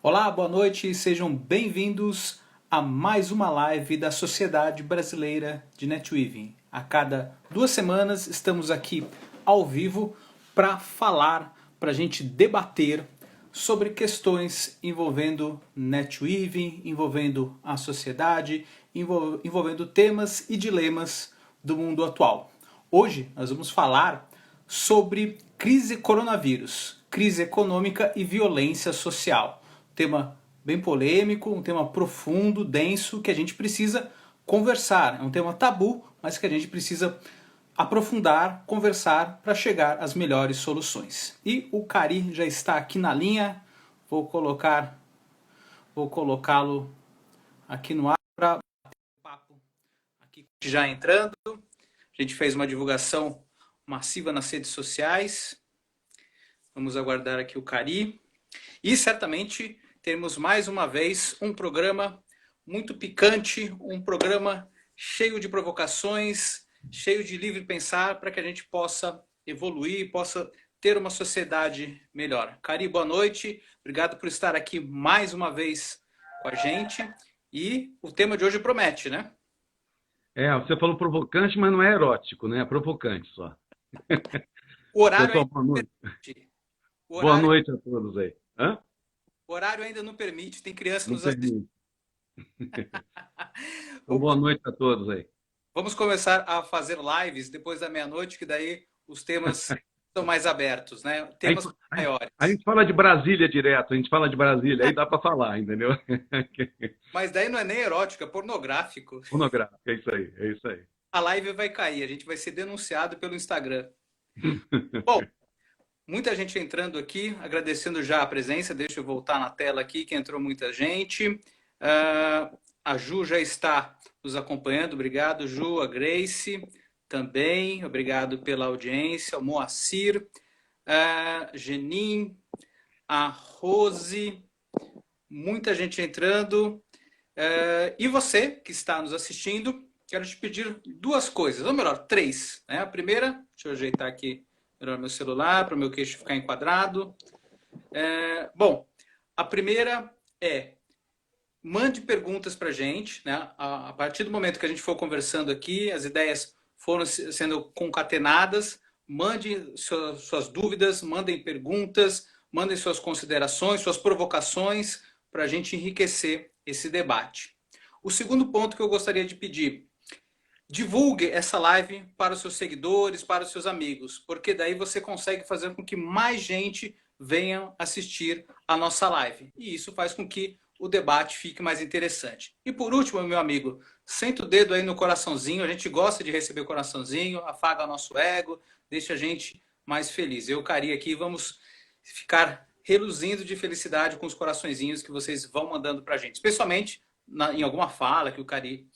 Olá, boa noite, sejam bem-vindos a mais uma live da Sociedade Brasileira de Netweaving. A cada 2 semanas estamos aqui ao vivo para falar, para a gente debater sobre questões envolvendo Netweaving, envolvendo a sociedade, envolvendo temas e dilemas do mundo atual. Hoje nós vamos falar sobre crise coronavírus, crise econômica e violência social. Tema bem polêmico, um tema profundo, denso, que a gente precisa conversar. É um tema tabu, mas que a gente precisa aprofundar, conversar para chegar às melhores soluções. E o Cari já está aqui na linha. Vou colocá-lo aqui no ar para papo aqui já entrando. A gente fez uma divulgação massiva nas redes sociais. Vamos aguardar aqui o Cari. E certamente teremos mais uma vez um programa muito picante, um programa cheio de provocações, cheio de livre pensar, para que a gente possa evoluir, possa ter uma sociedade melhor. Cari, boa noite. Obrigado por estar aqui mais uma vez com a gente. E o tema de hoje promete, né? Você falou provocante, mas não é erótico, né? É provocante só. O horário Pessoal, ainda boa não noite. permite. O Boa horário, noite a todos aí. Hã? o horário ainda não permite, tem criança Não nos assistindo. permite. Então, boa noite a todos aí. Vamos começar a fazer lives depois da meia-noite, que daí os temas são mais abertos, né? A gente, Temas a gente- maiores. a gente fala de Brasília direto, a gente fala de Brasília, aí dá para falar, entendeu? Mas daí não é nem erótico, é pornográfico. Pornográfico, é isso aí, é isso aí. A live vai cair, a gente vai ser denunciado pelo Instagram. Bom, muita gente entrando aqui, agradecendo já a presença. Deixa eu voltar na tela aqui, que entrou muita gente. A Ju já está nos acompanhando. Obrigado, Ju. A Grace também. Obrigado pela audiência. O Moacir, a Genin, a Rose. Muita gente entrando. E você que está nos assistindo, quero te pedir duas coisas, ou melhor, três. Né? A primeira, deixa eu ajeitar aqui melhor meu celular para o meu queixo ficar enquadrado. Bom, a primeira é mande perguntas para a gente. Né? A partir do momento que a gente for conversando aqui, as ideias foram sendo concatenadas, mande suas dúvidas, mandem perguntas, mandem suas considerações, suas provocações, para a gente enriquecer esse debate. O segundo ponto que eu gostaria de pedir, divulgue essa live para os seus seguidores, para os seus amigos, porque daí você consegue fazer com que mais gente venha assistir a nossa live. E isso faz com que o debate fique mais interessante. E por último, meu amigo, senta o dedo aí no coraçãozinho, a gente gosta de receber o coraçãozinho, afaga nosso ego, deixa a gente mais feliz. Eu, Cari, aqui vamos ficar reluzindo de felicidade com os coraçõezinhos que vocês vão mandando para a gente, especialmente em alguma fala que o Cari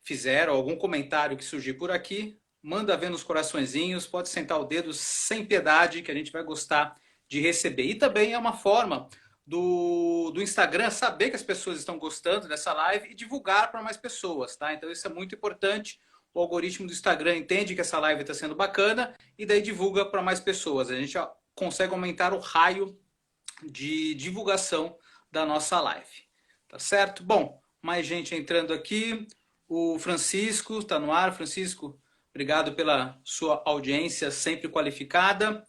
fizeram, algum comentário que surgir por aqui, manda ver nos coraçõezinhos, pode sentar o dedo sem piedade, que a gente vai gostar de receber. E também é uma forma do Instagram saber que as pessoas estão gostando dessa live e divulgar para mais pessoas, tá? Então isso é muito importante. O algoritmo do Instagram entende que essa live está sendo bacana e daí divulga para mais pessoas. A gente consegue aumentar o raio de divulgação da nossa live. Tá certo? Bom, mais gente entrando aqui. O Francisco está no ar. Francisco, obrigado pela sua audiência sempre qualificada.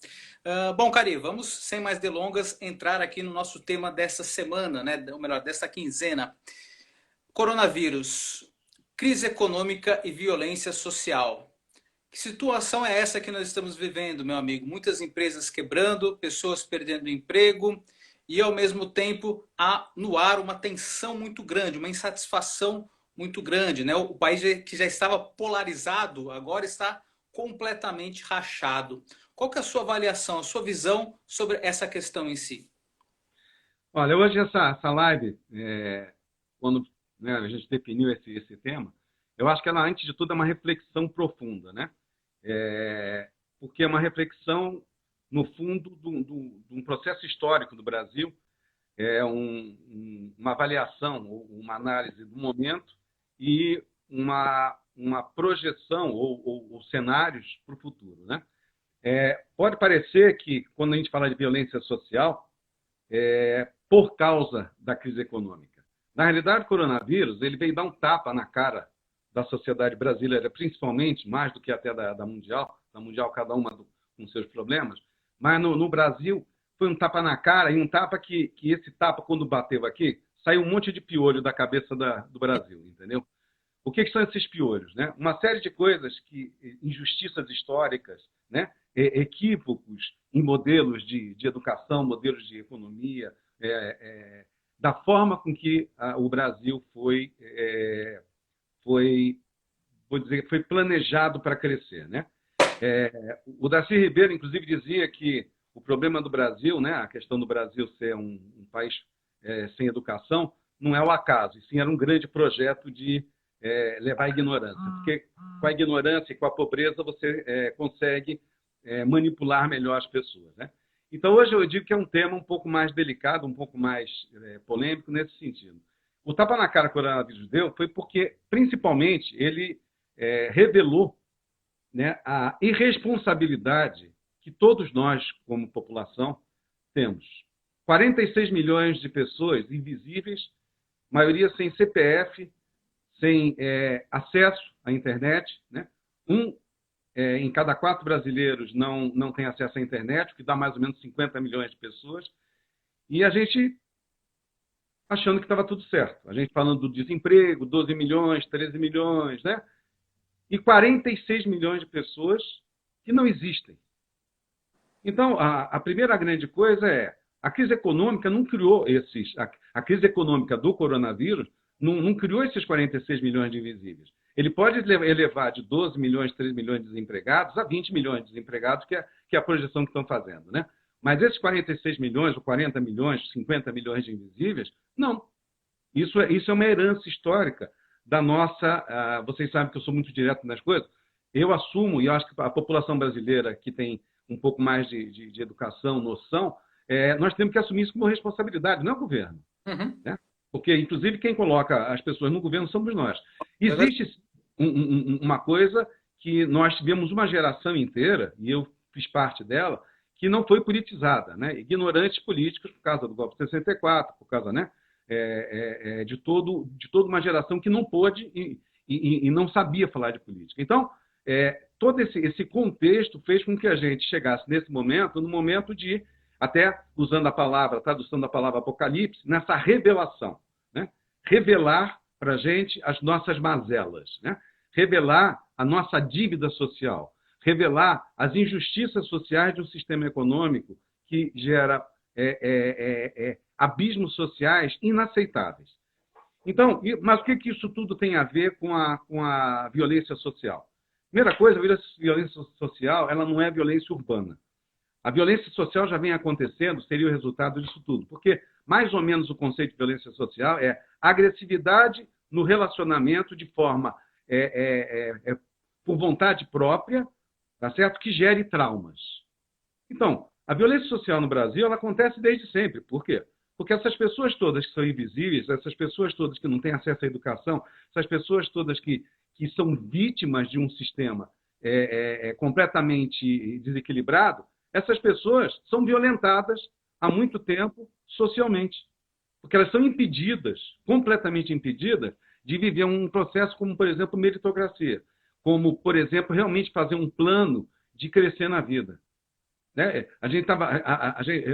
Bom, Cari, vamos, sem mais delongas, entrar aqui no nosso tema dessa semana, né? Ou melhor, dessa quinzena. Coronavírus, crise econômica e violência social. Que situação é essa que nós estamos vivendo, meu amigo? Muitas empresas quebrando, pessoas perdendo emprego e, ao mesmo tempo, há no ar uma tensão muito grande, uma insatisfação muito grande. Né? O país que já estava polarizado agora está completamente rachado. Qual que é a sua avaliação, a sua visão sobre essa questão em si? Olha, hoje essa live, quando né, a gente definiu esse tema, eu acho que ela, antes de tudo, é uma reflexão profunda, né? Porque é uma reflexão, no fundo, de um processo histórico do Brasil, uma avaliação, uma análise do momento e uma projeção ou cenários para o futuro, né? Pode parecer que, quando a gente fala de violência social, por causa da crise econômica. Na realidade, o coronavírus ele veio dar um tapa na cara da sociedade brasileira, principalmente, mais do que até da Mundial. Na Mundial, cada uma com seus problemas. Mas no Brasil, foi um tapa na cara, e um tapa que esse tapa, quando bateu aqui, saiu um monte de piolho da cabeça do Brasil, entendeu? O que são esses piolhos, né? Uma série de coisas, injustiças históricas, né? Equívocos em modelos de educação, modelos de economia, da forma com que o Brasil vou dizer, foi planejado para crescer, né? O Darcy Ribeiro, inclusive, dizia que o problema do Brasil, né, a questão do Brasil ser um país sem educação, não é o acaso, e sim era um grande projeto de levar a ignorância. Porque com a ignorância e com a pobreza você consegue manipular melhor as pessoas, né? Então, hoje eu digo que é um tema um pouco mais delicado, um pouco mais polêmico nesse sentido. O tapa na cara que o coronavírus deu foi porque, principalmente, ele revelou, né, a irresponsabilidade que todos nós, como população, temos. 46 milhões de pessoas invisíveis, maioria sem CPF, sem acesso à internet, né? Em cada 4 brasileiros não tem acesso à internet, o que dá mais ou menos 50 milhões de pessoas. E a gente achando que estava tudo certo. A gente falando do desemprego, 12 milhões, 13 milhões, né? E 46 milhões de pessoas que não existem. Então, a primeira grande coisa é a crise econômica não criou a crise econômica do coronavírus não criou esses 46 milhões de invisíveis. Ele pode elevar de 12 milhões, 13 milhões de desempregados a 20 milhões de desempregados, que é a projeção que estão fazendo, né? Mas esses 46 milhões, ou 40 milhões, 50 milhões de invisíveis, não. Isso é uma herança histórica da nossa... vocês sabem que eu sou muito direto nas coisas. Eu assumo, e eu acho que a população brasileira que tem um pouco mais de educação, noção, nós temos que assumir isso como responsabilidade, não é o governo. Uhum. Né? Porque, inclusive, quem coloca as pessoas no governo somos nós. Existe uma coisa que nós tivemos uma geração inteira, e eu fiz parte dela, que não foi politizada, né? Ignorantes políticos por causa do golpe de 64, por causa, né, de toda uma geração que não pôde e não sabia falar de política. Então, todo esse contexto fez com que a gente chegasse nesse momento, no momento de, até usando a palavra, tradução da palavra apocalipse, nessa revelação. Né? Revelar para a gente as nossas mazelas, né? Revelar a nossa dívida social, revelar as injustiças sociais de um sistema econômico que gera abismos sociais inaceitáveis. Então, mas o que isso tudo tem a ver com a violência social? Primeira coisa, a violência social ela não é violência urbana. A violência social já vem acontecendo, seria o resultado disso tudo. Porque, mais ou menos, o conceito de violência social é agressividade no relacionamento de forma por vontade própria, tá certo? Que gere traumas. Então, a violência social no Brasil ela acontece desde sempre. Por quê? Porque essas pessoas todas que são invisíveis, essas pessoas todas que não têm acesso à educação, essas pessoas todas que são vítimas de um sistema completamente desequilibrado, essas pessoas são violentadas há muito tempo socialmente. Porque elas são impedidas, completamente impedidas, de viver um processo como, por exemplo, meritocracia. Como, por exemplo, realmente fazer um plano de crescer na vida. Né?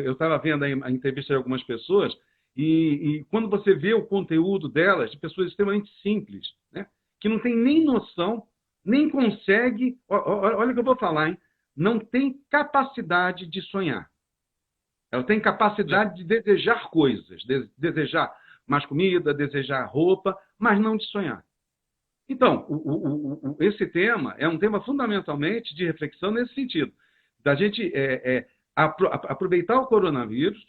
Eu estava vendo a entrevista de algumas pessoas e quando você vê o conteúdo delas, de pessoas extremamente simples, né? Que não tem nem noção, nem consegue... Olha o que eu vou falar, hein? Não tem capacidade de sonhar. Ela tem capacidade de desejar coisas, desejar mais comida, desejar roupa, mas não de sonhar. Então, esse tema é um tema fundamentalmente de reflexão nesse sentido, da gente aproveitar o coronavírus,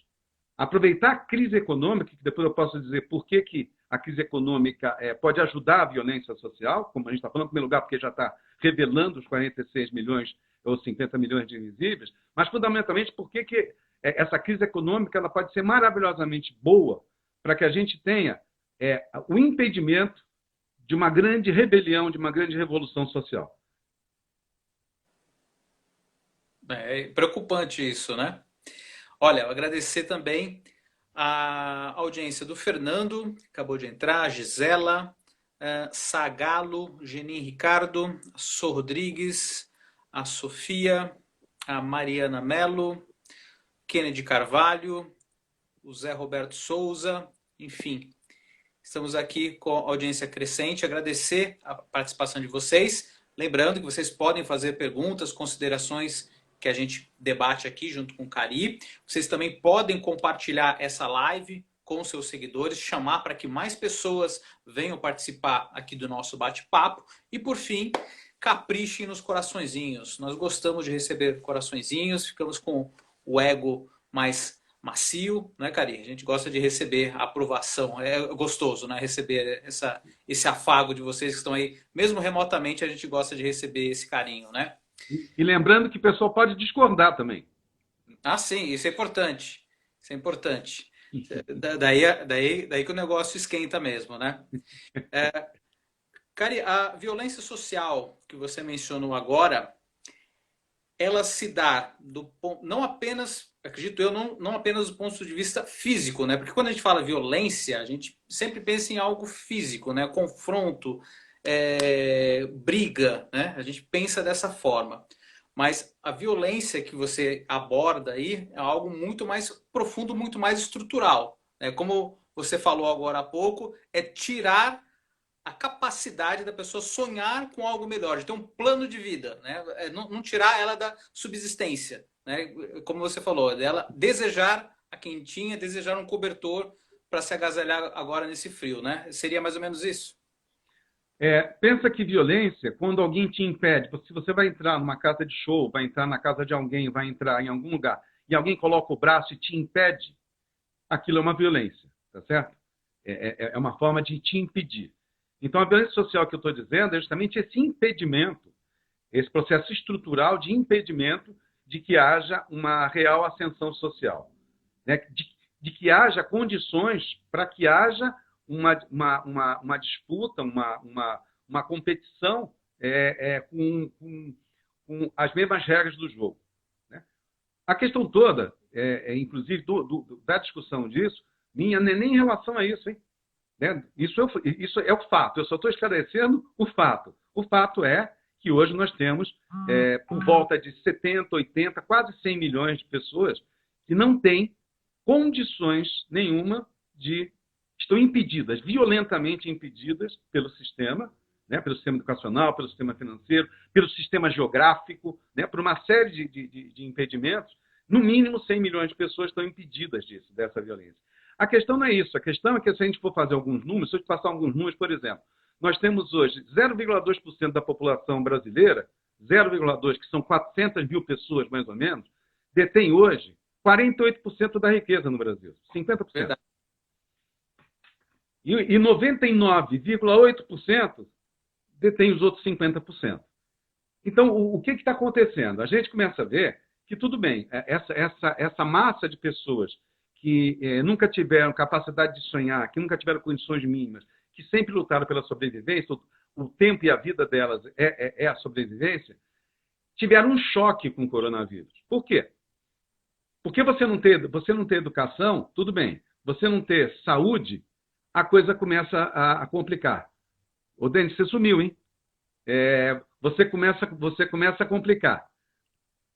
aproveitar a crise econômica, que depois eu posso dizer por que a crise econômica pode ajudar a violência social, como a gente está falando, em primeiro lugar, porque já está revelando os 46 milhões ou 50 milhões de invisíveis, mas fundamentalmente porque essa crise econômica ela pode ser maravilhosamente boa para que a gente tenha o impedimento de uma grande rebelião, de uma grande revolução social. É preocupante isso, né? Olha, eu agradecer também a audiência do Fernando, acabou de entrar, a Gisela, Sagalo, Genin Ricardo, a Sô Rodrigues, a Sofia, a Mariana Melo, Kennedy Carvalho, o Zé Roberto Souza, enfim. Estamos aqui com a audiência crescente. Agradecer a participação de vocês. Lembrando que vocês podem fazer perguntas, considerações que a gente debate aqui junto com o Cari. Vocês também podem compartilhar essa live com seus seguidores, chamar para que mais pessoas venham participar aqui do nosso bate-papo. E, por fim, caprichem nos coraçõezinhos. Nós gostamos de receber coraçõezinhos, ficamos com o ego mais macio, né, Cari? A gente gosta de receber a aprovação. É gostoso, né? Receber esse afago de vocês que estão aí. Mesmo remotamente, a gente gosta de receber esse carinho, né? E lembrando que o pessoal pode discordar também. Ah, sim, isso é importante. Isso é importante. Daí que o negócio esquenta mesmo, né? Cari, a violência social que você mencionou agora, ela se dá não apenas, acredito eu, não apenas do ponto de vista físico, né? Porque quando a gente fala violência, a gente sempre pensa em algo físico, né? Confronto, briga, né? A gente pensa dessa forma. Mas a violência que você aborda aí é algo muito mais profundo, muito mais estrutural, né? Como você falou agora há pouco, é tirar a capacidade da pessoa sonhar com algo melhor, de ter um plano de vida, né? Não tirar ela da subsistência, né? Como você falou, dela desejar a quentinha, desejar um cobertor para se agasalhar agora nesse frio, né? Seria mais ou menos isso? Pensa que violência, quando alguém te impede, se você vai entrar numa casa de show, vai entrar na casa de alguém, vai entrar em algum lugar, e alguém coloca o braço e te impede, aquilo é uma violência, tá certo? É uma forma de te impedir. Então, a violência social que eu estou dizendo é justamente esse impedimento, esse processo estrutural de impedimento de que haja uma real ascensão social, né? De que haja condições para que haja uma disputa, uma competição com as mesmas regras do jogo, né? A questão toda, inclusive da discussão disso, minha não é nem em relação a isso, hein? Né? Isso é o fato, eu só estou esclarecendo o fato. O fato é que hoje nós temos por volta de 70, 80, quase 100 milhões de pessoas que não têm condições nenhuma estão impedidas, violentamente impedidas pelo sistema, né? Pelo sistema educacional, pelo sistema financeiro, pelo sistema geográfico, né? Por uma série de impedimentos. No mínimo 100 milhões de pessoas estão impedidas dessa violência. A questão não é isso. A questão é que, se a gente for fazer alguns números, se eu te passar alguns números, por exemplo, nós temos hoje 0,2% da população brasileira, 0,2%, que são 400 mil pessoas, mais ou menos, detém hoje 48% da riqueza no Brasil, 50%. Verdade. E 99,8% detém os outros 50%. Então, o que está acontecendo? A gente começa a ver que, tudo bem, essa massa de pessoas que nunca tiveram capacidade de sonhar, que nunca tiveram condições mínimas, que sempre lutaram pela sobrevivência, o tempo e a vida delas é a sobrevivência, tiveram um choque com o coronavírus. Por quê? Porque você não ter educação, tudo bem. Você não ter saúde, a coisa começa a complicar. Ô, Denis, você sumiu, hein? Você começa a complicar.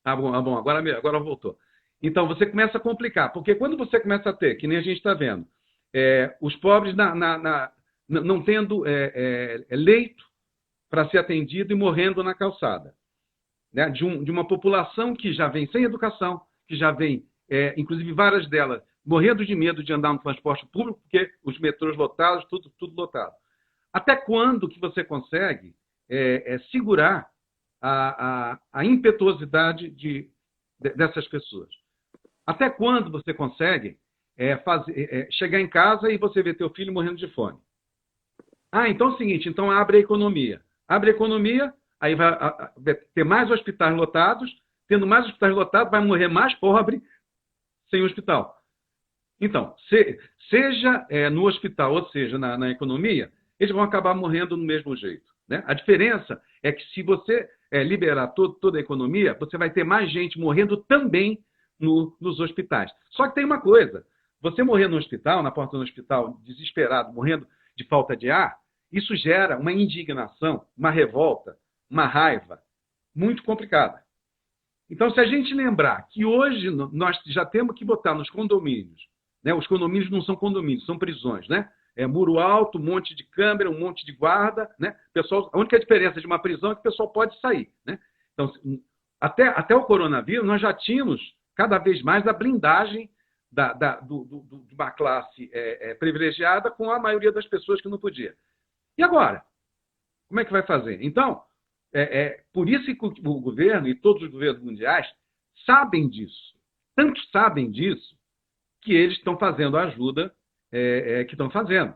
Ah, bom, agora voltou. Então, você começa a complicar, porque quando você começa a ter, que nem a gente está vendo, os pobres não tendo leito para ser atendido e morrendo na calçada, né? De uma população que já vem sem educação, que já vem, inclusive várias delas, morrendo de medo de andar no transporte público, porque os metrôs lotados, tudo lotado. Até quando que você consegue segurar a impetuosidade dessas pessoas? Até quando você consegue chegar em casa e você ver teu filho morrendo de fome? Ah, então é o seguinte, então abre a economia. Abre a economia, aí vai ter mais hospitais lotados, tendo mais hospitais lotados, vai morrer mais pobre sem hospital. Então, seja no hospital ou seja na economia, eles vão acabar morrendo do mesmo jeito, né? A diferença é que, se você liberar toda a economia, você vai ter mais gente morrendo também nos hospitais. Só que tem uma coisa, Você morrer no hospital, na porta do hospital, desesperado, morrendo de falta de ar, isso gera uma indignação, uma revolta, uma raiva muito complicada. Então, se a gente lembrar que hoje nós já temos que botar nos condomínios, né? Os condomínios não são condomínios, são prisões, né? É muro alto, um monte de câmera, um monte de guarda, né? Pessoal, a única diferença de uma prisão é que o pessoal pode sair, né? Então, até o coronavírus, nós já tínhamos cada vez mais a blindagem de uma classe privilegiada com a maioria das pessoas que não podia. E agora? Como é que vai fazer? Então, por isso que o governo e todos os governos mundiais sabem disso. Tanto sabem disso que eles estão fazendo a ajuda que estão fazendo.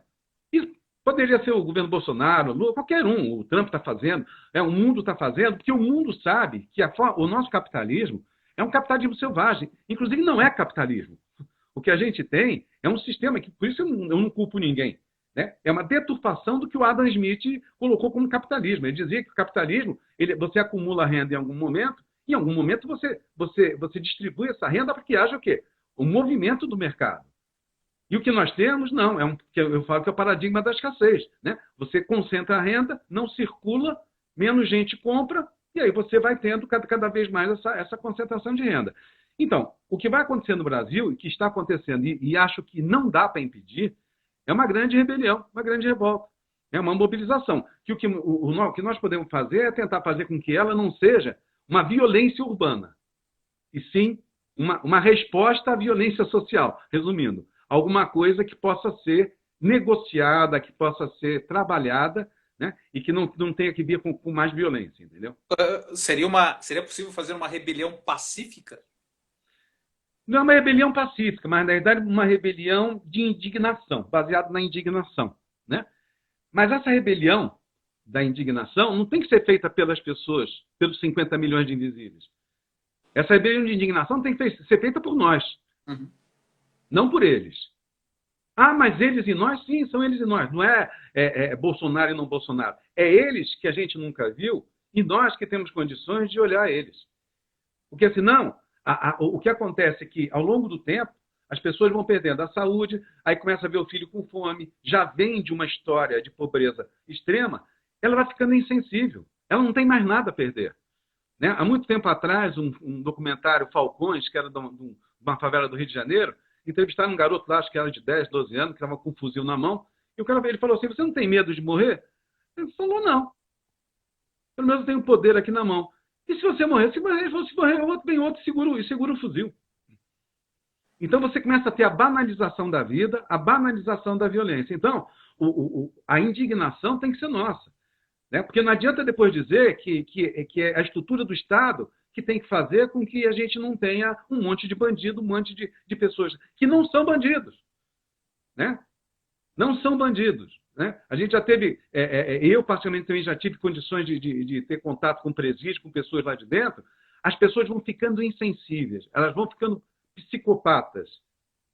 E poderia ser o governo Bolsonaro, Lula, qualquer um. O Trump está fazendo, o mundo está fazendo, porque o mundo sabe que o nosso capitalismo é um capitalismo selvagem. Inclusive, não é capitalismo. O que a gente tem é um sistema que, por isso eu não culpo ninguém, né? É uma deturpação do que o Adam Smith colocou como capitalismo. Ele dizia que o capitalismo, você acumula renda em algum momento você distribui essa renda para que haja o quê? O movimento do mercado. E o que nós temos, não, eu falo que é o paradigma da escassez, né? Você concentra a renda, não circula, menos gente compra, e aí você vai tendo cada vez mais essa concentração de renda. Então, o que vai acontecer no Brasil, e que está acontecendo, e acho que não dá para impedir, é uma grande rebelião, uma grande revolta. É uma mobilização. O que nós podemos fazer é tentar fazer com que ela não seja uma violência urbana, e sim uma resposta à violência social. Resumindo, alguma coisa que possa ser negociada, que possa ser trabalhada, né? E que não tenha que vir com mais violência, entendeu? Seria possível fazer uma rebelião pacífica? Não é uma rebelião pacífica, mas, na verdade, uma rebelião de indignação, baseada na indignação, né? Mas essa rebelião da indignação não tem que ser feita pelas pessoas, pelos 50 milhões de invisíveis. Essa rebelião de indignação tem que ser feita por nós, não por eles. Ah, mas eles e nós? Sim, são eles e nós. Não é Bolsonaro e não Bolsonaro. É eles que a gente nunca viu e nós que temos condições de olhar eles. Porque, senão, o que acontece é que, ao longo do tempo, as pessoas vão perdendo a saúde, aí começa a ver o filho com fome, já vem de uma história de pobreza extrema, ela vai ficando insensível. Ela não tem mais nada a perder. Né? Há muito tempo atrás, um documentário Falcões, que era de uma favela do Rio de Janeiro, entrevistaram um garoto lá, acho que era de 10, 12 anos, que estava com um fuzil na mão, e o cara ele falou assim, você não tem medo de morrer? Ele falou, não. Pelo menos eu tenho poder aqui na mão. E se você morrer? Se morrer, vem outro e segura o fuzil. Então você começa a ter a banalização da vida, a banalização da violência. Então, a indignação tem que ser nossa. Né? Porque não adianta depois dizer que é a estrutura do Estado que tem que fazer com que a gente não tenha um monte de bandido, um monte de pessoas que não são bandidos. Né? Não são bandidos. Né? A gente já teve, eu particularmente também já tive condições de ter contato com presídios, com pessoas lá de dentro, as pessoas vão ficando insensíveis, elas vão ficando psicopatas.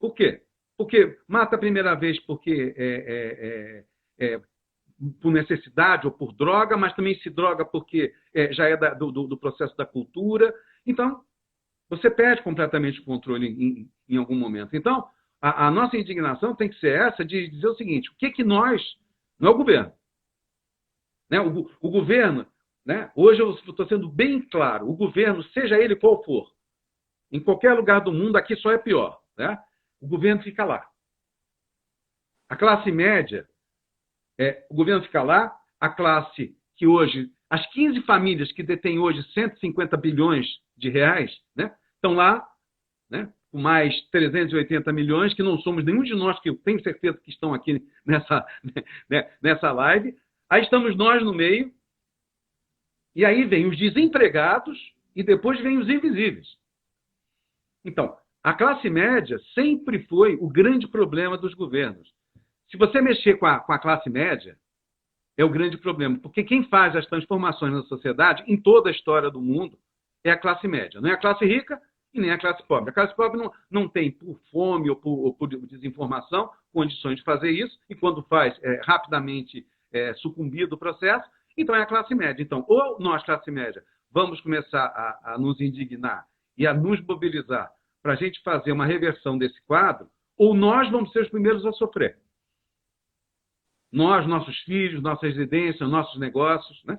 Por quê? Porque mata a primeira vez porque por necessidade ou por droga, mas também se droga porque já é do processo da cultura. Então, você perde completamente o controle em algum momento. Então, a nossa indignação tem que ser essa de dizer o seguinte, o que nós... Não é o governo. Né? O governo, né? Hoje eu estou sendo bem claro, o governo, seja ele qual for, em qualquer lugar do mundo, aqui só é pior. Né? O governo fica lá. A classe média, o governo fica lá, a classe que hoje, as 15 famílias que detêm hoje 150 bilhões de reais, né? Estão lá, né? Com mais 380 milhões, que não somos nenhum de nós, que eu tenho certeza que estão aqui nessa live. Aí estamos nós no meio, e aí vem os desempregados, e depois vem os invisíveis. Então, a classe média sempre foi o grande problema dos governos. Se você mexer com a classe média, é o grande problema, porque quem faz as transformações na sociedade, em toda a história do mundo, é a classe média. Não é a classe rica, e nem a classe pobre. A classe pobre não tem, por fome ou por desinformação, condições de fazer isso, e quando faz, rapidamente sucumbir do processo, então é a classe média. Então, ou nós, classe média, vamos começar a nos indignar e a nos mobilizar para a gente fazer uma reversão desse quadro, ou nós vamos ser os primeiros a sofrer. Nós, nossos filhos, nossas residências, nossos negócios, né?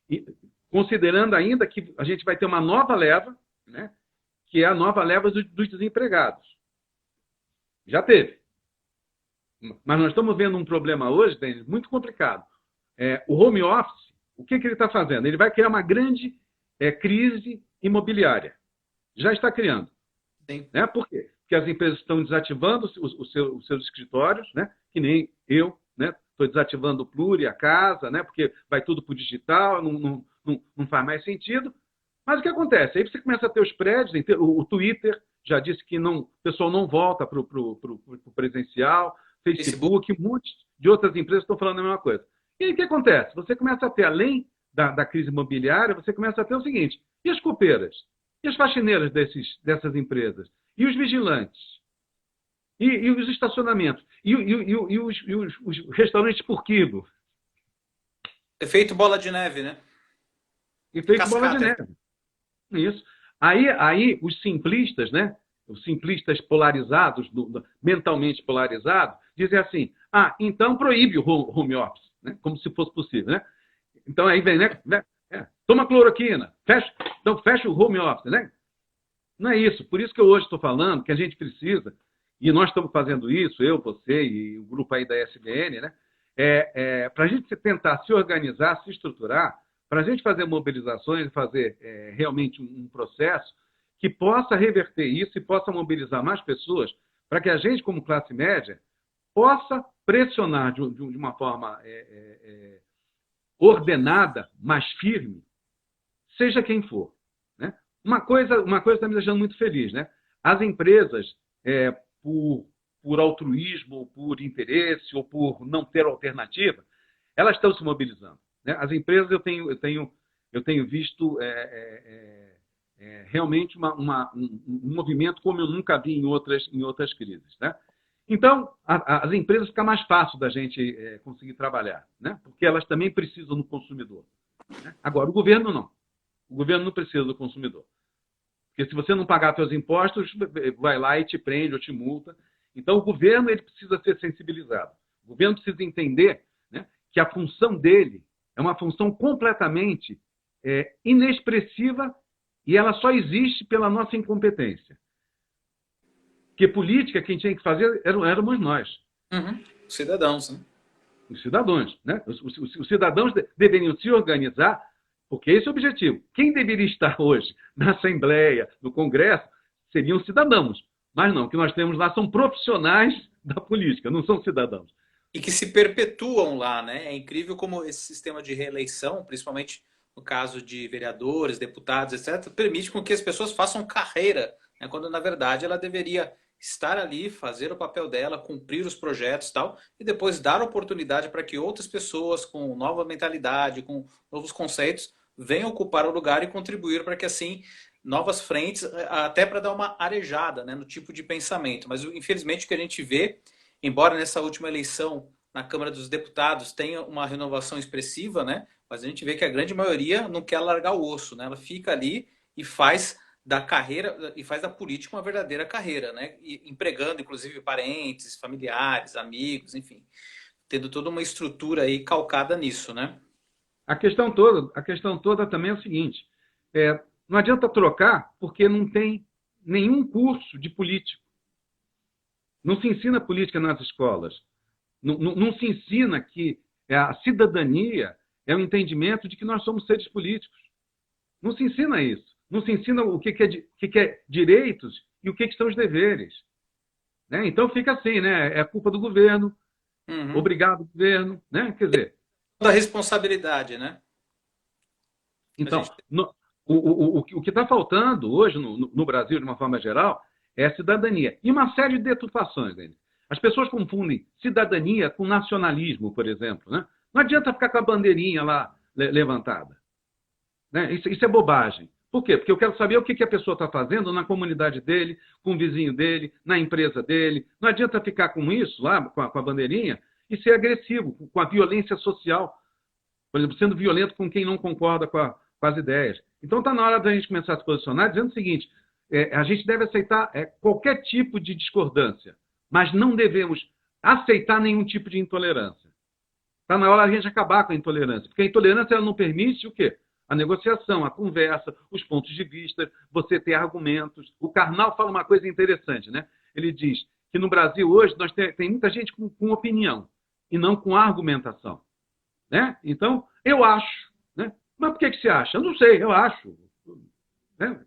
E considerando ainda que a gente vai ter uma nova leva, né? Que é a nova leva dos desempregados. Já teve. Mas nós estamos vendo um problema hoje, Denis, muito complicado. O home office, o que ele está fazendo? Ele vai criar uma grande crise imobiliária. Já está criando. Sim. Né? Por quê? Porque as empresas estão desativando os seus escritórios, né? Que nem eu, né? Estou desativando o Pluri, a casa, né? Porque vai tudo para o digital, não faz mais sentido. Mas o que acontece? Aí você começa a ter os prédios, o Twitter já disse que o pessoal não volta para o presencial, Facebook, um monte de outras empresas estão falando a mesma coisa. E aí o que acontece? Você começa a ter, além da crise imobiliária, você começa a ter o seguinte: e as copeiras? E as faxineiras dessas empresas? E os vigilantes? E os estacionamentos? E os restaurantes por quilo? Efeito bola de neve, né? Efeito bola de neve. Isso. Aí os simplistas, né? Os simplistas polarizados, mentalmente polarizados, dizem assim: então proíbe o home office, né? Como se fosse possível, né? Então aí vem, né? Toma cloroquina, então fecha o home office, né? Não é isso. Por isso que eu hoje estou falando que a gente precisa, e nós estamos fazendo isso, eu, você e o grupo aí da SBN, né? Para a gente tentar se organizar, se estruturar, para a gente fazer mobilizações, fazer realmente um processo que possa reverter isso e possa mobilizar mais pessoas, para que a gente, como classe média, possa pressionar de uma forma ordenada, mais firme, seja quem for. Né? Uma coisa está me deixando muito feliz. Né? As empresas, por altruísmo, ou por interesse, ou por não ter alternativa, elas estão se mobilizando. Né? As empresas, eu tenho visto realmente um movimento como eu nunca vi em outras crises. Né? Então, as empresas fica mais fácil da gente conseguir trabalhar, né? Porque elas também precisam do consumidor. Né? Agora, o governo não. O governo não precisa do consumidor. Porque se você não pagar seus impostos, vai lá e te prende ou te multa. Então, o governo ele precisa ser sensibilizado. O governo precisa entender, né, que a função dele é uma função completamente inexpressiva e ela só existe pela nossa incompetência. Porque política, quem tinha que fazer éramos nós. Uhum. Os cidadãos, né? Os cidadãos. Né? Os cidadãos deveriam se organizar, porque esse é o objetivo. Quem deveria estar hoje na Assembleia, no Congresso, seriam os cidadãos. Mas não, o que nós temos lá são profissionais da política, não são cidadãos. E que se perpetuam lá, né? É incrível como esse sistema de reeleição, principalmente no caso de vereadores, deputados, etc., permite com que as pessoas façam carreira, né? Quando, na verdade, ela deveria estar ali, fazer o papel dela, cumprir os projetos e tal, e depois dar oportunidade para que outras pessoas com nova mentalidade, com novos conceitos, venham ocupar o lugar e contribuir para que, assim, novas frentes, até para dar uma arejada, né, no tipo de pensamento. Mas, infelizmente, o que a gente vê, embora nessa última eleição na Câmara dos Deputados tenha uma renovação expressiva, né, mas a gente vê que a grande maioria não quer largar o osso, né, ela fica ali e faz da carreira e faz da política uma verdadeira carreira, né? E empregando, inclusive, parentes, familiares, amigos, enfim, tendo toda uma estrutura aí calcada nisso, né? A questão toda também é o seguinte: não adianta trocar porque não tem nenhum curso de político. Não se ensina política nas escolas. Não se ensina que a cidadania é o entendimento de que nós somos seres políticos. Não se ensina isso. Não se ensina o que é direitos e o que são os deveres. Né? Então fica assim, né? É culpa do governo. Uhum. Obrigado, governo. Né? Quer dizer... Da responsabilidade, né? Então, o que está faltando hoje no Brasil, de uma forma geral, é a cidadania. E uma série de deturpações. Né? As pessoas confundem cidadania com nacionalismo, por exemplo. Né? Não adianta ficar com a bandeirinha lá levantada. Né? Isso é bobagem. Por quê? Porque eu quero saber o que a pessoa está fazendo na comunidade dele, com o vizinho dele, na empresa dele. Não adianta ficar com isso lá, com a bandeirinha, e ser agressivo, com a violência social. Por exemplo, sendo violento com quem não concorda com as ideias. Então está na hora da gente começar a se posicionar dizendo o seguinte: a gente deve aceitar qualquer tipo de discordância, mas não devemos aceitar nenhum tipo de intolerância. Está na hora a gente acabar com a intolerância, porque a intolerância ela não permite o quê? A negociação, a conversa, os pontos de vista, você ter argumentos. O Karnal fala uma coisa interessante, né? Ele diz que no Brasil hoje nós tem muita gente com opinião e não com argumentação, né? Então, eu acho, né? Mas por que você acha? Eu não sei, eu acho. Né?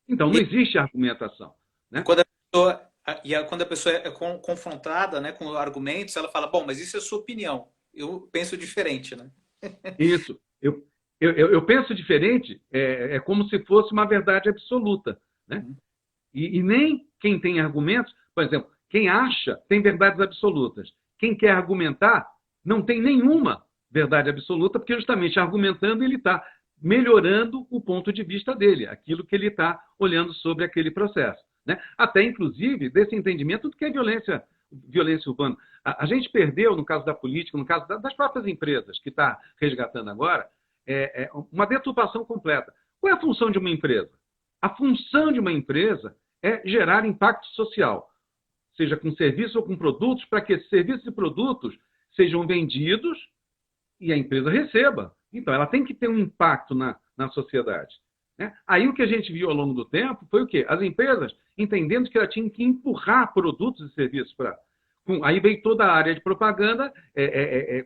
Então, não existe argumentação. Né? Quando a pessoa é confrontada, né, com argumentos, ela fala, bom, mas isso é sua opinião. Eu penso diferente, né? Isso. Eu penso diferente, é como se fosse uma verdade absoluta. Né? E nem quem tem argumentos, por exemplo, quem acha tem verdades absolutas. Quem quer argumentar não tem nenhuma verdade absoluta, porque justamente argumentando ele está melhorando o ponto de vista dele, aquilo que ele está olhando sobre aquele processo. Né? Até, inclusive, desse entendimento do que é violência urbana. A gente perdeu, no caso da política, no caso das próprias empresas, que está resgatando agora, uma deturpação completa. Qual é a função de uma empresa? A função de uma empresa é gerar impacto social, seja com serviço ou com produtos, para que esses serviços e produtos sejam vendidos e a empresa receba. Então, ela tem que ter um impacto na sociedade. Né? Aí o que a gente viu ao longo do tempo foi o quê? As empresas entendendo que ela tinha que empurrar produtos e serviços para... Aí veio toda a área de propaganda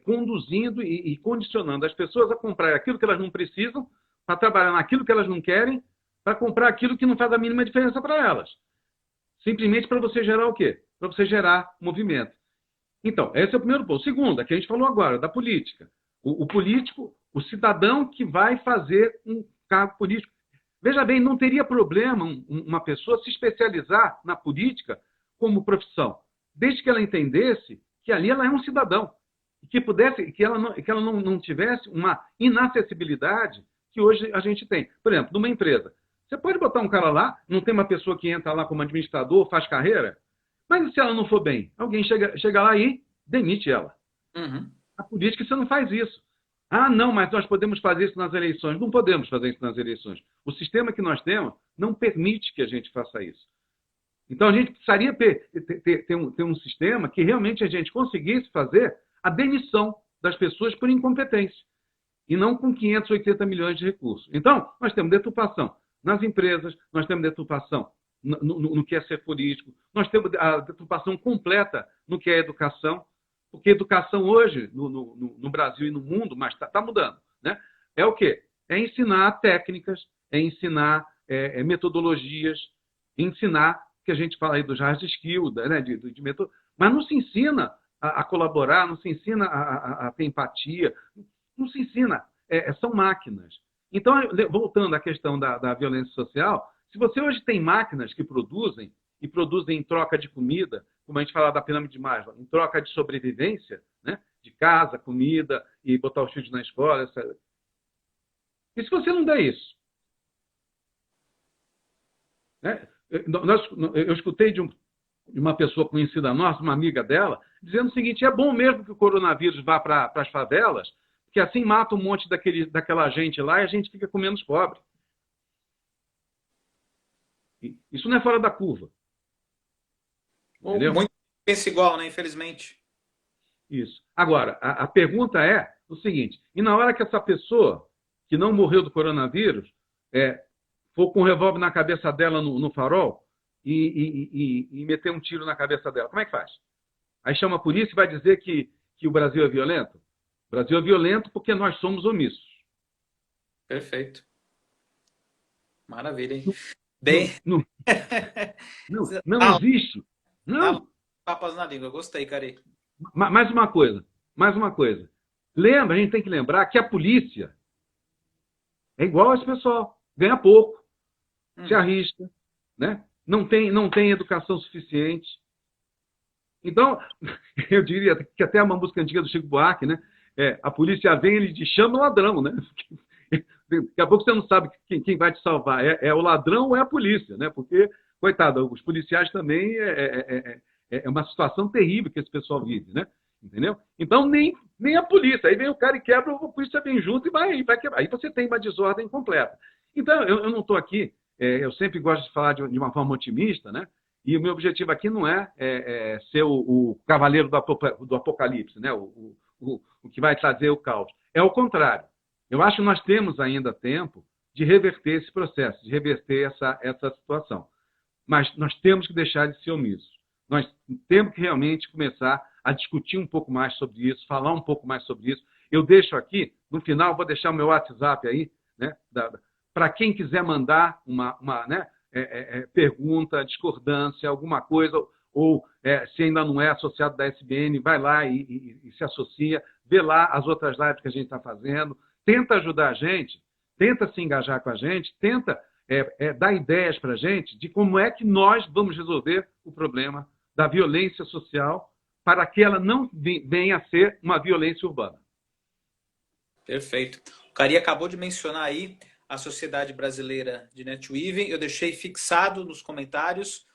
conduzindo e condicionando as pessoas a comprar aquilo que elas não precisam, para trabalhar naquilo que elas não querem, para comprar aquilo que não faz a mínima diferença para elas. Simplesmente para você gerar o quê? Para você gerar movimento. Então, esse é o primeiro ponto. Segundo, que a gente falou agora, da política. O político, o cidadão que vai fazer um cargo político. Veja bem, não teria problema uma pessoa se especializar na política como profissão, desde que ela entendesse que ali ela é um cidadão, e que ela não tivesse uma inacessibilidade que hoje a gente tem. Por exemplo, numa empresa, você pode botar um cara lá, não tem uma pessoa que entra lá como administrador, faz carreira, mas e se ela não for bem? Alguém chega lá e demite ela. Uhum. A política você não faz isso. Ah, não, mas nós podemos fazer isso nas eleições. Não podemos fazer isso nas eleições. O sistema que nós temos não permite que a gente faça isso. Então, a gente precisaria ter um sistema que realmente a gente conseguisse fazer a demissão das pessoas por incompetência, e não com 580 milhões de recursos. Então, nós temos deturpação nas empresas, nós temos deturpação no que é ser político, nós temos a deturpação completa no que é educação, porque educação hoje, no Brasil e no mundo, mas está mudando, né? É o quê? É ensinar técnicas, é ensinar metodologias, ensinar, que a gente fala aí dos hard skills, né, de método, mas não se ensina a colaborar, não se ensina a ter empatia, não se ensina, são máquinas. Então, voltando à questão da violência social, se você hoje tem máquinas que produzem, e produzem em troca de comida, como a gente fala da pirâmide de Maslow, em troca de sobrevivência, né? De casa, comida, e botar os filhos na escola, etc. E se você não der isso? Né? Eu escutei de uma pessoa conhecida nossa, uma amiga dela, dizendo o seguinte, é bom mesmo que o coronavírus vá para as favelas, porque assim mata um monte daquela gente lá e a gente fica com menos pobre. Isso não é fora da curva. Entendeu? Muito pensa igual, né? Infelizmente. Isso. Agora, a pergunta é o seguinte, e na hora que essa pessoa que não morreu do coronavírus for com um revólver na cabeça dela no farol e meter um tiro na cabeça dela, como é que faz? Aí chama a polícia e vai dizer que o Brasil é violento? O Brasil é violento porque nós somos omissos. Perfeito. Maravilha, hein? Não existe. Não. Papas na língua, gostei, Cari. Mais uma coisa. Lembra, a gente tem que lembrar que a polícia é igual a esse pessoal. Ganha pouco, se arrisca, né? Não tem educação suficiente. Então, eu diria que até uma música antiga do Chico Buarque, né? A polícia vem e ele te chama o ladrão, né? Daqui a pouco você não sabe quem vai te salvar. É o ladrão ou é a polícia, né? Porque, coitado, os policiais também é uma situação terrível que esse pessoal vive, né? Entendeu? Então, nem a polícia. Aí vem o cara e quebra, a polícia vem junto e vai quebrar. Aí você tem uma desordem completa. Então, eu não estou aqui, eu sempre gosto de falar de uma forma otimista, né? E o meu objetivo aqui não é, ser o cavaleiro do apocalipse, né? O que vai trazer o caos. É o contrário. Eu acho que nós temos ainda tempo de reverter esse processo, de reverter essa situação. Mas nós temos que deixar de ser omissos. Nós temos que realmente começar a discutir um pouco mais sobre isso, falar um pouco mais sobre isso. Eu deixo aqui, no final, vou deixar o meu WhatsApp aí, né, para quem quiser mandar né, pergunta, discordância, alguma coisa, ou se ainda não é associado da SBN, vai lá e se associa, vê lá as outras lives que a gente está fazendo, tenta ajudar a gente, tenta se engajar com a gente, tenta dar ideias para a gente de como é que nós vamos resolver o problema da violência social para que ela não venha a ser uma violência urbana. Perfeito. O Cari acabou de mencionar aí a Sociedade Brasileira de Netweaving. Eu deixei fixado nos comentários